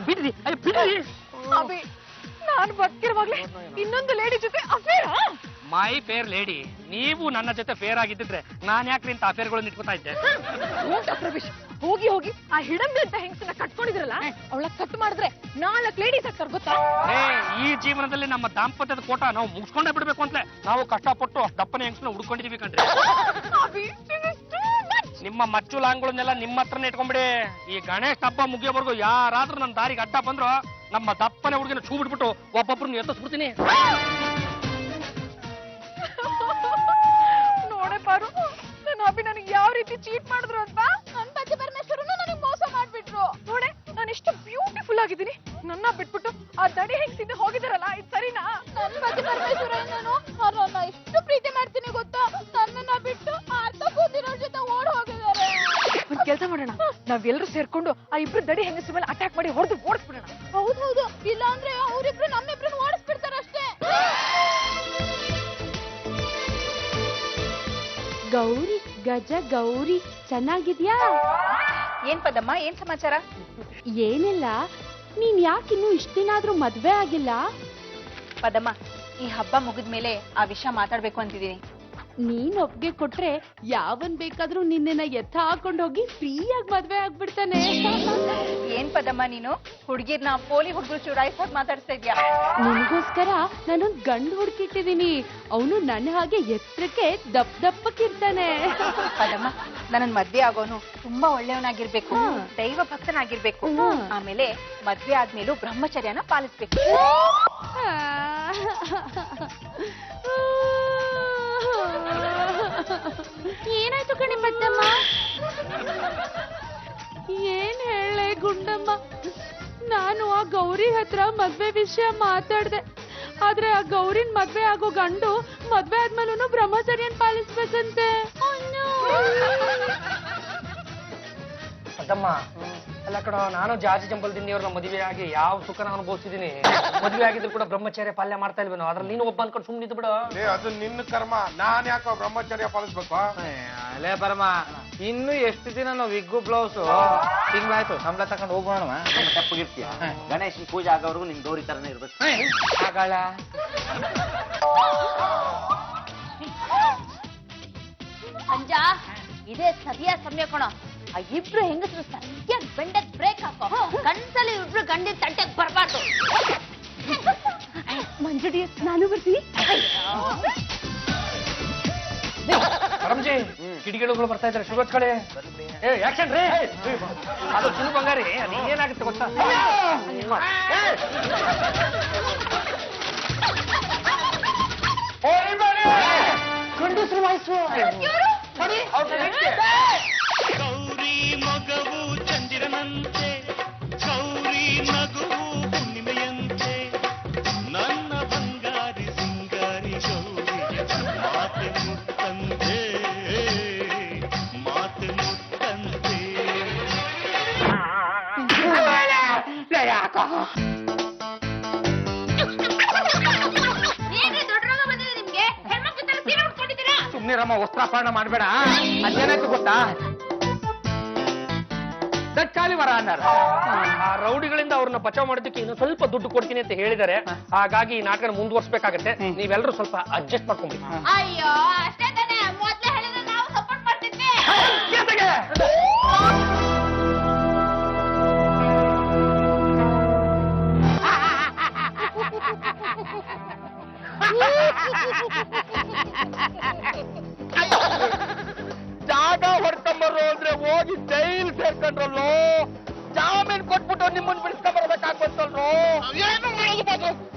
ಬಿಡ್ರಿ, ಬಿಡ್ರಿ. ಅಭಿ, ನಾನು ಬದುಕಿರುವಾಗ್ಲೇ ಇನ್ನೊಂದು ಲೇಡಿ ಜೊತೆ ಅಫೇರ? ಮೈ ಫೇರ್ ಲೇಡಿ, ನೀವು ನನ್ನ ಜೊತೆ ಫೇರ್ ಆಗಿದ್ದಿದ್ರೆ ನಾನ್ ಯಾಕ್ರಿ ಇಂತ ಅಫೇರ್ಗಳನ್ನ ಇಟ್ಕೋತಾ ಇದ್ದೆ? ಪ್ರವೇಶ್, ಹೋಗಿ ಹೋಗಿ ಆ ಹಿಡಂಬಿ ಅಂತ ಹೆಂಗಸನ್ನ ಕಟ್ಕೊಂಡಿದ್ರಲ್ಲ, ಅವಳ ಕಟ್ ಮಾಡಿದ್ರೆ 4 ಲೇಡೀಸ್ ಆಗ್ತಾರೆ ಗೊತ್ತಾ? ಈ ಜೀವನದಲ್ಲಿ ನಮ್ಮ ದಾಂಪತ್ಯದ ಕೋಟ ನಾವು ಮುಗಿಸ್ಕೊಂಡೇ ಬಿಡ್ಬೇಕು ಅಂತ ನಾವು ಕಷ್ಟಪಟ್ಟು ದಪ್ಪನ ಹೆಂಗಸನ್ನ ಹುಡ್ಕೊಂಡಿದೀವಿ ಕಣ್ರಿ. ನಿಮ್ಮ ಮಚ್ಚು ಲಾಂಗ್ಗಳನ್ನೆಲ್ಲ ನಿಮ್ಮ ಹತ್ರನೇ ಇಟ್ಕೊಂಡ್ಬಿಡಿ. ಈ ಗಣೇಶ್ ಹಬ್ಬ ಮುಗಿಯೋವರೆಗೂ ಯಾರಾದ್ರೂ ನನ್ನ ದಾರಿಗೆ ಅಡ್ಡ ಬಂದ್ರು ನಮ್ಮ ದಪ್ಪನೆ ಹುಡುಗಿನ ಚೂ ಬಿಟ್ಬಿಟ್ಟು ಒಬ್ಬೊಬ್ರನ್ನ ಎತ್ತಿಸ್ಬಿಡ್ತೀನಿ. ನೋಡೆ ಪಾರು, ನನ್ನ ಅಭಿ ನನಗೆ ಯಾವ ರೀತಿ ಚೀಟ್ ಮಾಡಿದ್ರು ಅಂತ. ನನ್ನ ಪತಿ ಪರಮೇಶ್ವರನು ನನಗೆ ಮೋಸ ಮಾಡ್ಬಿಟ್ರು. ನೋಡೆ, ನಾನು ಎಷ್ಟು ಬ್ಯೂಟಿಫುಲ್ ಆಗಿದ್ದೀನಿ. ನನ್ನ ಬಿಟ್ಬಿಟ್ಟು ಆ ದಡಿ ಹೆಂಗಸಿಂದ ಹೋಗಿದಾರಲ್ಲ, ಇದು ಸರಿನಾ? ನನ್ನ ಪತಿ ಪರಮೇಶ್ವರ ನಾನು ಅವ್ರನ್ನ ಎಷ್ಟು ಪ್ರೀತಿ ಮಾಡ್ತೀನಿ ಗೊತ್ತಾ? ನನ್ನನ್ನ ಬಿಟ್ಟು ಅರ್ಧ ಕೂದಿರೋ ಜೊತೆ ಓಡ್ ಹೋಗಿದ್ದಾರೆ. ಒಂದ್ ಕೆಲಸ ಮಾಡೋಣ, ನಾವೆಲ್ಲರೂ ಸೇರ್ಕೊಂಡು ಆ ಇಬ್ರು ದಡಿ ಹೆಂಗಸ ಮೇಲೆ ಅಟ್ಯಾಕ್ ಮಾಡಿ ಹೊಡೆದು ಓಡಿಸ್ಬಿಡೋಣ. ಹೌದೌದು, ಇಲ್ಲ ಅಂದ್ರೆ ಅವರಿಬ್ರು ನಮ್ಮಿಬ್ರನ್ನ ಓಡಿಸ್ಬಿಡ್ತಾರೆ ಅಷ್ಟೇ. ಗೌರಿ ಗಜ ಗೌರಿ ಚೆನ್ನಾಗಿದ್ಯಾ? ಏನ್ ಪದಮ್ಮ, ಏನ್ ಸಮಾಚಾರ? ಏನಿಲ್ಲ, ನೀನ್ ಯಾಕಿನ್ನೂ ಇಷ್ಟ ದಿನ ಆದ್ರೂ ಮದ್ವೆ ಆಗಿಲ್ಲ? ಪದಮ್ಮ, ಈ ಹಬ್ಬ ಮುಗಿದ್ಮೇಲೆ ಆ ವಿಷಯ ಮಾತಾಡ್ಬೇಕು ಅಂತಿದೀನಿ. ನೀನ್ ಒಪ್ಗೆ ಕೊಟ್ರೆ ಯಾವನ್ ಬೇಕಾದ್ರೂ ನಿನ್ನ ಎತ್ತ ಹಾಕೊಂಡ್ ಹೋಗಿ ಫ್ರೀಯಾಗಿ ಮದ್ವೆ ಆಗ್ಬಿಡ್ತಾನೆ. ಏನ್ ಪದಮ್ಮ ನೀನು ಹುಡುಗಿರ್ನ ಪೋಲಿ ಹುಡುಗರು ಚುಡಾಯಿಸಾಗಿ ಮಾತಾಡ್ತಾ ಇದ್ಯಾ? ನಿನ್ಗೋಸ್ಕರ ನಾನೊಂದ್ ಗಂಡು ಹುಡುಕಿಟ್ಟಿದೀನಿ. ಅವನು ನನ್ನ ಹಾಗೆ ಎತ್ತರಕ್ಕೆ ದಪ್ಪಕ್ಕಿರ್ತಾನೆ. ಪದಮ್ಮ, ನನ್ನ ಮದ್ವೆ ಆಗೋನು ತುಂಬಾ ಒಳ್ಳೆಯವನಾಗಿರ್ಬೇಕು, ದೈವ ಭಕ್ತನಾಗಿರ್ಬೇಕು. ಆಮೇಲೆ ಮದ್ವೆ ಆದ್ಮೇಲೂ ಬ್ರಹ್ಮಚರ್ಯನ ಪಾಲಿಸ್ಬೇಕು. ಏನಾಯ್ತು ಕಣಿ ಪದ್ದಮ್ಮ? ಏನ್ ಹೇಳೆ ಗುಂಡಮ್ಮ, ನಾನು ಆ ಗೌರಿ ಹತ್ರ ಮದ್ವೆ ವಿಷಯ ಮಾತಾಡ್ದೆ. ಆದ್ರೆ ಆ ಗೌರಿನ್ ಮದ್ವೆ ಆಗೋ ಗಂಡು ಮದ್ವೆ ಆದ್ಮೇಲೂ ಬ್ರಹ್ಮಚರ್ಯನ್ ಪಾಲಿಸ್ಬೇಕಂತೆ. ಅದಮ್ಮ ಅಲ್ಲ ಕಣ, ನಾನು ಜಾರ್ಜ್ ಜಂಬಲ್ದಿಂದ ಇವ್ರನ್ನ ಮದುವೆ ಆಗಿ ಯಾವ ಸುಖನ ಅನುಭವಿಸಿದೀನಿ. ಮದುವೆ ಆಗಿದ್ರು ಕೂಡ ಬ್ರಹ್ಮಚರ್ಯ ಪಾಲನೆ ಮಾಡ್ತಾ ಇಲ್ವೇನೋ, ಅದ್ರಲ್ಲಿ ನೀನು ಒಬ್ಬ ಅನ್ಕೊಂಡು ಸುಮ್ಮನಿದ್ದು ಬಿಡು. ಅದು ನಿನ್ನ ಕರ್ಮ, ನಾನ್ ಯಾಕೋ ಬ್ರಹ್ಮಚರ್ಯ ಪಾಲಿಸ್ಬೇಕು? ಅಲೇ ಪರಮ, ಇನ್ನು ಎಷ್ಟು ದಿನ ನಾವು ವಿಗ್ಗು ಬ್ಲೌಸ್ ತಿಂಗಳಾಯ್ತು ಸಂಬಳ ತಗೊಂಡು ಹೋಗೋಣ. ತಪ್ಪಗಿರ್ತೀಯ. ಗಣೇಶನ್ ಪೂಜೆ ಆಗೋವರೆಗೂ ನಿನ್ ಗೌರಿ ತರನೇ ಇರ್ಬೇಕು. ಆಗಳ ಅಂಜ, ಇದೇ ಸರಿಯಾದ ಸಮಯ ಕಣ. ಆ ಇಬ್ರು ಹೆಂಗಸರು ಸರಿಯಾಗಿ ಬೆಂಡಕ್ ಬ್ರೇಕ್ ಹಾಕೋ. ಕನ್ಸಲ್ಲಿ ಇಬ್ರು ಗಂಡಿನ ತಂಟೆಗೆ ಬರ್ಬಾರ್ದು. ಮಂಜುಡಿ, ನಾನು ಬರ್ತೀನಿ. ಪರಮ್ಜಿ, ಕಿಡಿಗೇಳುಗಳು ಬರ್ತಾ ಇದ್ದಾರೆ, ಶುಭತ್ ಕಡೆ. ಯಾಕ್ಷನ್ ರೀ, ಅದು ಚಿನ್ನು ಬಂಗಾರಿ, ಅದು ಏನಾಗುತ್ತೆ ಗೊತ್ತಾ? ಗಂಡಸ್ರು ವಾಯ್ಸು ಗೌರಿ ಮಗವು ಚಂದಿರನಂತೆ, ಗೌರಿ ನಗುವು ಹುಣ್ಣಿಮೆಯಂತೆ, ನನ್ನ ಬಂಗಾರಿ ಸಿಂಗಾರಿ ಗೌರಿಯ ಮಾತೆ ಮುತ್ತಂತೆ, ಮಾತೆ ಮುತ್ತಂತೆ. ಸುಮ್ನಿರಮ್ಮ, ವಸ್ತ್ರಾಪರಣ ಮಾಡ್ಬೇಡ. ಅದೇನಾಯ್ತು ಗೊತ್ತಾ, ದಚ್ಚಾಲಿ ವರ ಅನ್ನಾರ. ಆ ರೌಡಿಗಳಿಂದ ಅವ್ರನ್ನ ಬಚಾವ್ ಮಾಡೋದಕ್ಕೆ ಇನ್ನು ಸ್ವಲ್ಪ ದುಡ್ಡು ಕೊಡ್ತೀನಿ ಅಂತ ಹೇಳಿದ್ದಾರೆ. ಹಾಗಾಗಿ ಈ ನಾಟಕ ಮುಂದುವರ್ಸ್ಬೇಕಾಗತ್ತೆ. ನೀವೆಲ್ಲರೂ ಸ್ವಲ್ಪ ಅಡ್ಜಸ್ಟ್ ಮಾಡ್ಕೊಂಡ್ಬಿಡಿ. ಅಯ್ಯೋ, ಅಷ್ಟೇ ತಾನೆ, ಮೊದ್ಲೇ ಹೇಳಿದ್ರೆ ನಾವು ಸಪೋರ್ಟ್ ಮಾಡ್ತಿದ್ವಿ. ಜಾಗ ಹೊಡ್ಕೊಂಬರು ಅಂದ್ರೆ ಹೋಗಿ ಜೈಲ್ ಸೇರ್ಕೊಂಡ್ರಲ್ಲೋ, ಜಾಮೀನ್ ಕೊಟ್ಬಿಟ್ಟು ನಿಮ್ಮನ್ನ ಬಿಡಿಸ್ಕೊಂಬರ್ಬೇಕಾಗ್ಬಂತಲ್ರೋ. ಏನು ಮಾಡೋದು?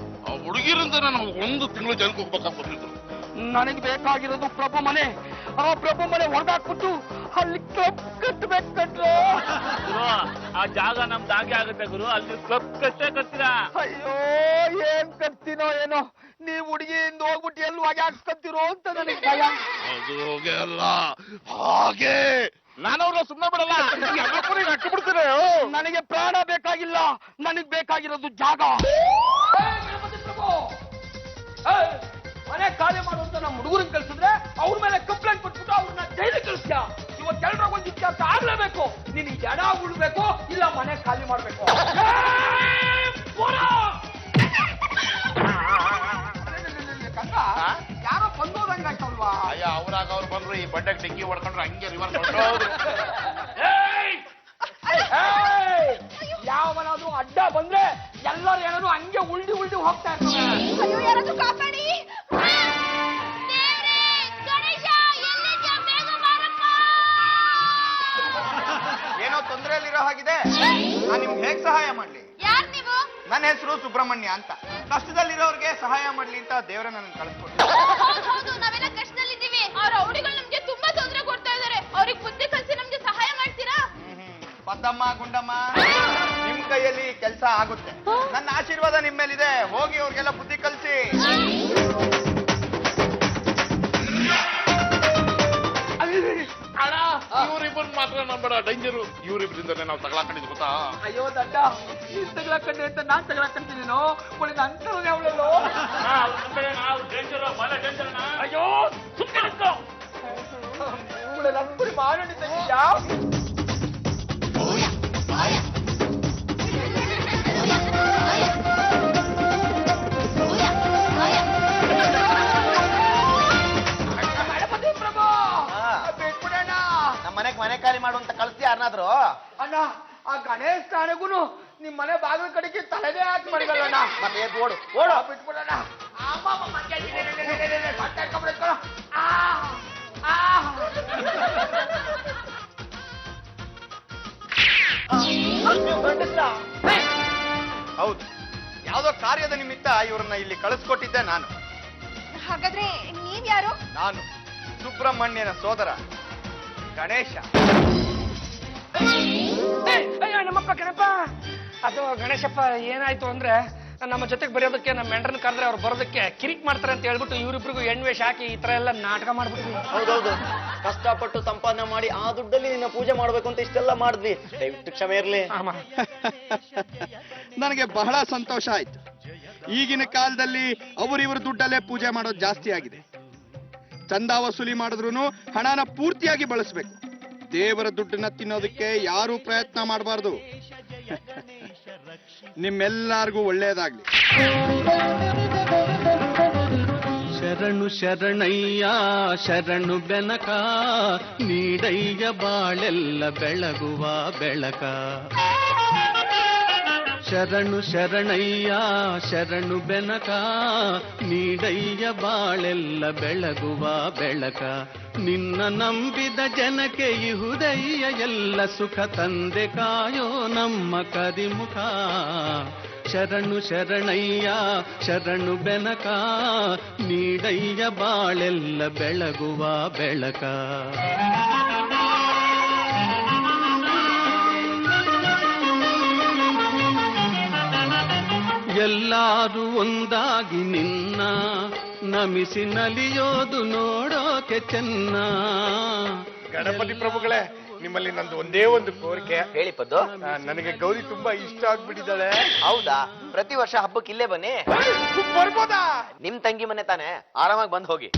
ಆ ಹುಡುಗಿರಿಂದ ನಾನು 1 ತಿಂಗಳು ಜೈಲ್ಗೆ ಹೋಗ್ಬೇಕಾಗ್ಬಿಟ್ಟಿದ್ರು. ನನಗೆ ಬೇಕಾಗಿರೋದು ಪ್ರಭು ಮನೆ. ಆ ಪ್ರಭು ಮನೆ ಹೊಡೆದಾಕ್ಬಿಟ್ಟು ಅಲ್ಲಿ ಕ್ಲಬ್ ಕಟ್ಟಬೇಕು ಕಟ್ರು. ಆ ಜಾಗ ನಮ್ದಾಗೆ ಆಗುತ್ತೆ ಗುರು, ಅಲ್ಲಿ ಕ್ಲಬ್ ಕಟ್ಟೇ ಕಟ್ತೀರಾ? ಅಯ್ಯೋ, ಏನ್ ಕಟ್ತೀನೋ ಏನೋ, ನೀವ್ ಹುಡುಗಿಯಿಂದ ಹೋಗ್ಬಿಟ್ಟು ಎಲ್ಲಿ ಹೋಗಿ ಹಾಕ್ಸ್ಕೊಂತೀರೋ ಅಂತ ನನಗೆ ಭಯ. ಅದು ಹೋಗೆ ಅಲ್ಲ, ಹಾಗೆ ನಾನವ್ರ ಸುಮ್ಮನೆ ಬಿಡಲ್ಲ, ಹಾಕಿಬಿಡ್ತೀನಿ. ನನಗೆ ಪ್ರಾಣ ಬೇಕಾಗಿಲ್ಲ, ನನಗ್ ಬೇಕಾಗಿರೋದು ಜಾಗ. ಮನೆ ಖಾಲಿ ಮಾಡುವಂತ ನಮ್ಮ ಹುಡುಗರನ್ನ ಕಳ್ಸಿದ್ರೆ ಅವ್ರ ಮೇಲೆ ಕಂಪ್ಲೇಂಟ್ ಕೊಟ್ಬಿಟ್ಟು ಅವ್ರನ್ನ ಜೈಲಿಗೆ ಕಳಿಸ್ತೀಯ. ಇವತ್ತೆಲ್ಲರ ಒಂದು ಇತ್ಯರ್ಥ ಆಗ್ಲೇಬೇಕು. ನೀನ್ ಜಡ ಉಳ್ಬೇಕು, ಇಲ್ಲ ಮನೆ ಖಾಲಿ ಮಾಡ್ಬೇಕು. ಯಾರೋ ಬಂದೋದಂಗಾಯ್ತಲ್ವಾ? ಅಯ್ಯ, ಅವ್ರಾಗ ಅವ್ರು ಬಂದ್ರು, ಈ ಬಡ್ಡೆಗೆ ಡಿಕ್ಕಿ ಹೊಡ್ಕೊಂಡ್ರು, ಹಂಗೆ ರಿವರ್ಸ್ ಹೊರಟೋದ್ರು. ಯಾವನಾದ್ರು ಅಡ್ಡ ಬಂದ್ರೆ ಎಲ್ಲರೂ ಏನಾದ್ರು ಹಂಗೆ ಉಲ್ಡಿ ಹೋಗ್ತಾ ಇರ್ತಾರೆ. ಅಯ್ಯೋ, ಯಾರಾದ್ರೂ ಕಾಪಾಡಿ. ದೇವ್ರೇ, ಗಣೇಶ, ಎಲ್ಲಿದ್ಯಾ? ಬೇಗ ಬಾರಪ್ಪ. ಏನೋ ತೊಂದರೆಯಲ್ಲಿರೋ ಹಾಗಿದೆ. ನಾನು ನಿಮ್ಗೆ ಹೇಗ್ ಸಹಾಯ ಮಾಡ್ಲಿ? ಯಾರ್ ನೀವು? ನನ್ನ ಹೆಸರು ಸುಬ್ರಹ್ಮಣ್ಯ ಅಂತ. ಕಷ್ಟದಲ್ಲಿರೋರ್ಗೆ ಸಹಾಯ ಮಾಡ್ಲಿ ಅಂತ ದೇವರ ನನ್ನ ಕಳಿಸ್ಕೊಟ್ಟು. ಹೌದು, ನಾವೆಲ್ಲ ಕಷ್ಟದಲ್ಲಿದ್ದೀವಿ. ಅವ್ರ ರೌಡಿಗಳು ನಮ್ಗೆ ತುಂಬಾ ತೊಂದರೆ ಕೊಡ್ತಾ ಇದಾರೆ. ಅವ್ರಿಗೆ ಬುದ್ಧಿ ಕಲಿಸಿ ನಮ್ಗೆ ಸಹಾಯ ಮಾಡ್ತೀರಾ? ಪದ್ದಮ್ಮ, ಗುಂಡಮ್ಮ, ನಿಮ್ ಕೈಯಲ್ಲಿ ಕೆಲಸ ಆಗುತ್ತೆ. ನನ್ನ ಆಶೀರ್ವಾದ ನಿಮ್ ಮೇಲಿದೆ. ಹೋಗಿ ಅವ್ರಿಗೆಲ್ಲ ಬುದ್ಧಿ ಕಲಿಸಿ. ಇವ್ರಿಬ್ಬರು ಮಾತ್ರ ನಂಬೇಡ, ಡೇಂಜರು. ಇವ್ರಿಬ್ರಿಂದನೇ ನಾವು ತಗಲಾಕೊಂಡಿದ್ ಗೊತ್ತಾ? ಅಯ್ಯೋ ದಡ್ಡ, ನೀನ್ ತಗಲಾಕಂಡೆ ಅಂತ ನಾನ್ ತಗಲಾಕಂತೀನೋ? ಒಳ್ಳೆ ಅಂತರನೇ ಅವಳಲ್ಲೋ. ನಾವು ಡೇಂಜರ್, ಮನೆ ಡೇಂಜರ್. ಅಯ್ಯೋ, ಸುಮ್ಮನೆ ಒಳ್ಳೆ ನನ್ಪುರಿ ಮಾವಿನಣ್ಣು ತಂದಿದ್ಯಾ? ಗಣಪತಿ ಪ್ರಭು ಬಿಟ್ಬಿಡಣ್ಣ. ನಮ್ಮ ಮನೆಗ್ ಮನೆ ಖಾಲಿ ಮಾಡುವಂತ ಕಳ್ಸಿ ಯಾರನ್ನಾದ್ರು. ಅಣ್ಣ ಆ ಗಣೇಶ್ ಕಾಣೆಗೂ ನಿಮ್ ಮನೆ ಬಾಗಿಲು ಕಡೆಗೆ ತಲೆದೇ ಹಾಕಿ ಮಡಿಗಲ್ಲಣ್ಣ. ಮತ್ತೆ ಎದ್ದು ಓಡು ಓಡು. ಬಿಟ್ಬಿಡಣ್ಣ. ಹೌದು, ಯಾವ್ದೋ ಕಾರ್ಯದ ನಿಮಿತ್ತ ಇವ್ರನ್ನ ಇಲ್ಲಿ ಕಳಿಸ್ಕೊಟ್ಟಿದ್ದೆ ನಾನು. ಹಾಗಾದ್ರೆ ನೀವ್ ಯಾರು? ನಾನು ಸುಬ್ರಹ್ಮಣ್ಯನ ಸೋದರ ಗಣೇಶ. ಅಯ್ಯೋ ನಮ್ಮಪ್ಪ ಗಣಪ. ಅದು ಗಣೇಶಪ್ಪ ಏನಾಯ್ತು ಅಂದ್ರೆ ನಮ್ಮ ಜೊತೆಗೆ ಬರೆಯೋದಕ್ಕೆ ನಮ್ಮ ಮೆಂಡ್ರನ್ ಕರೆದ್ರೆ ಅವ್ರು ಬರೋದಕ್ಕೆ ಕಿರಿಕ್ ಮಾಡ್ತಾರೆ ಅಂತ ಹೇಳ್ಬಿಟ್ಟು ಇವರಿಬ್ರಿಗೂ ಹೆಣ್ವೇಷ ಹಾಕಿ ಈ ತರ ಎಲ್ಲ ನಾಟಕ ಮಾಡ್ಬಿಟ್ವಿ. ಹೌದೌದು, ಕಷ್ಟಪಟ್ಟು ಸಂಪಾದನೆ ಮಾಡಿ ಆ ದುಡ್ಡಲ್ಲಿ ನಿನ್ನ ಪೂಜೆ ಮಾಡ್ಬೇಕು ಅಂತ ಇಷ್ಟೆಲ್ಲ ಮಾಡಿದ್ವಿ. ದಯವಿಟ್ಟು ಕ್ಷಮೆ ಇರ್ಲಿ. ನನಗೆ ಬಹಳ ಸಂತೋಷ ಆಯ್ತು. ಈಗಿನ ಕಾಲದಲ್ಲಿ ಅವರಿವರ ದುಡ್ಡಲ್ಲೇ ಪೂಜೆ ಮಾಡೋದು ಜಾಸ್ತಿ ಆಗಿದೆ. ಚಂದ ವಸೂಲಿ ಮಾಡಿದ್ರು ಹಣನ ಪೂರ್ತಿಯಾಗಿ ಬಳಸಬೇಕು. ದೇವರ ದುಡ್ಡನ್ನ ತಿನ್ನೋದಕ್ಕೆ ಯಾರೂ ಪ್ರಯತ್ನ ಮಾಡಬಾರ್ದು. ನಿಮ್ಮೆಲ್ಲರಿಗೂ ಒಳ್ಳೆಯದಾಗ್ಲಿ. ಶರಣು ಶರಣಯ್ಯ ಶರಣು ಬೆನಕ ನೀಡಯ್ಯ ಬಾಳೆಲ್ಲ ಬೆಳಗುವ ಬೆಳಕ. ಶರಣು ಶರಣಯ್ಯ ಶರಣು ಬೆನಕ ನೀಡಯ್ಯ ಬಾಳೆಲ್ಲ ಬೆಳಗುವ ಬೆಳಕ. ನಿನ್ನ ನಂಬಿದ ಜನಕ್ಕೆ ಇಹುದಯ್ಯ ಎಲ್ಲ ಸುಖ ತಂದೆ ಕಾಯೋ ನಮ್ಮ ಕರಿಮುಖ. ಶರಣು ಶರಣಯ್ಯ ಶರಣು ಬೆನಕ ನೀಡಯ್ಯ ಬಾಳೆಲ್ಲ ಬೆಳಗುವ ಬೆಳಕ. ಎಲ್ಲರೂ ಒಂದಾಗಿ ನಿನ್ನ ನಮಿಸಿ ನಲಿಯೋದು ನೋಡೋಕೆ ಚೆನ್ನ. ಗಣಪತಿ ಪ್ರಭುಗಳೇ, ನಿಮ್ಮಲ್ಲಿ ನಂದು ಒಂದೇ ಒಂದು ಕೋರಿಕೆ. ಹೇಳಿ ಪದ್ದು. ನನಗೆ ಗೌರಿ ತುಂಬಾ ಇಷ್ಟ ಆಗ್ಬಿಟ್ಟಿದ್ದಾಳೆ. ಹೌದಾ? ಪ್ರತಿ ವರ್ಷ ಹಬ್ಬಕ್ಕೆ ಇಲ್ಲೇ ಬನ್ನಿ. ಬರ್ಬೋದಾ? ನಿಮ್ ತಂಗಿ ಮನೆ ತಾನೆ, ಆರಾಮಾಗಿ ಬಂದ್ ಹೋಗಿ.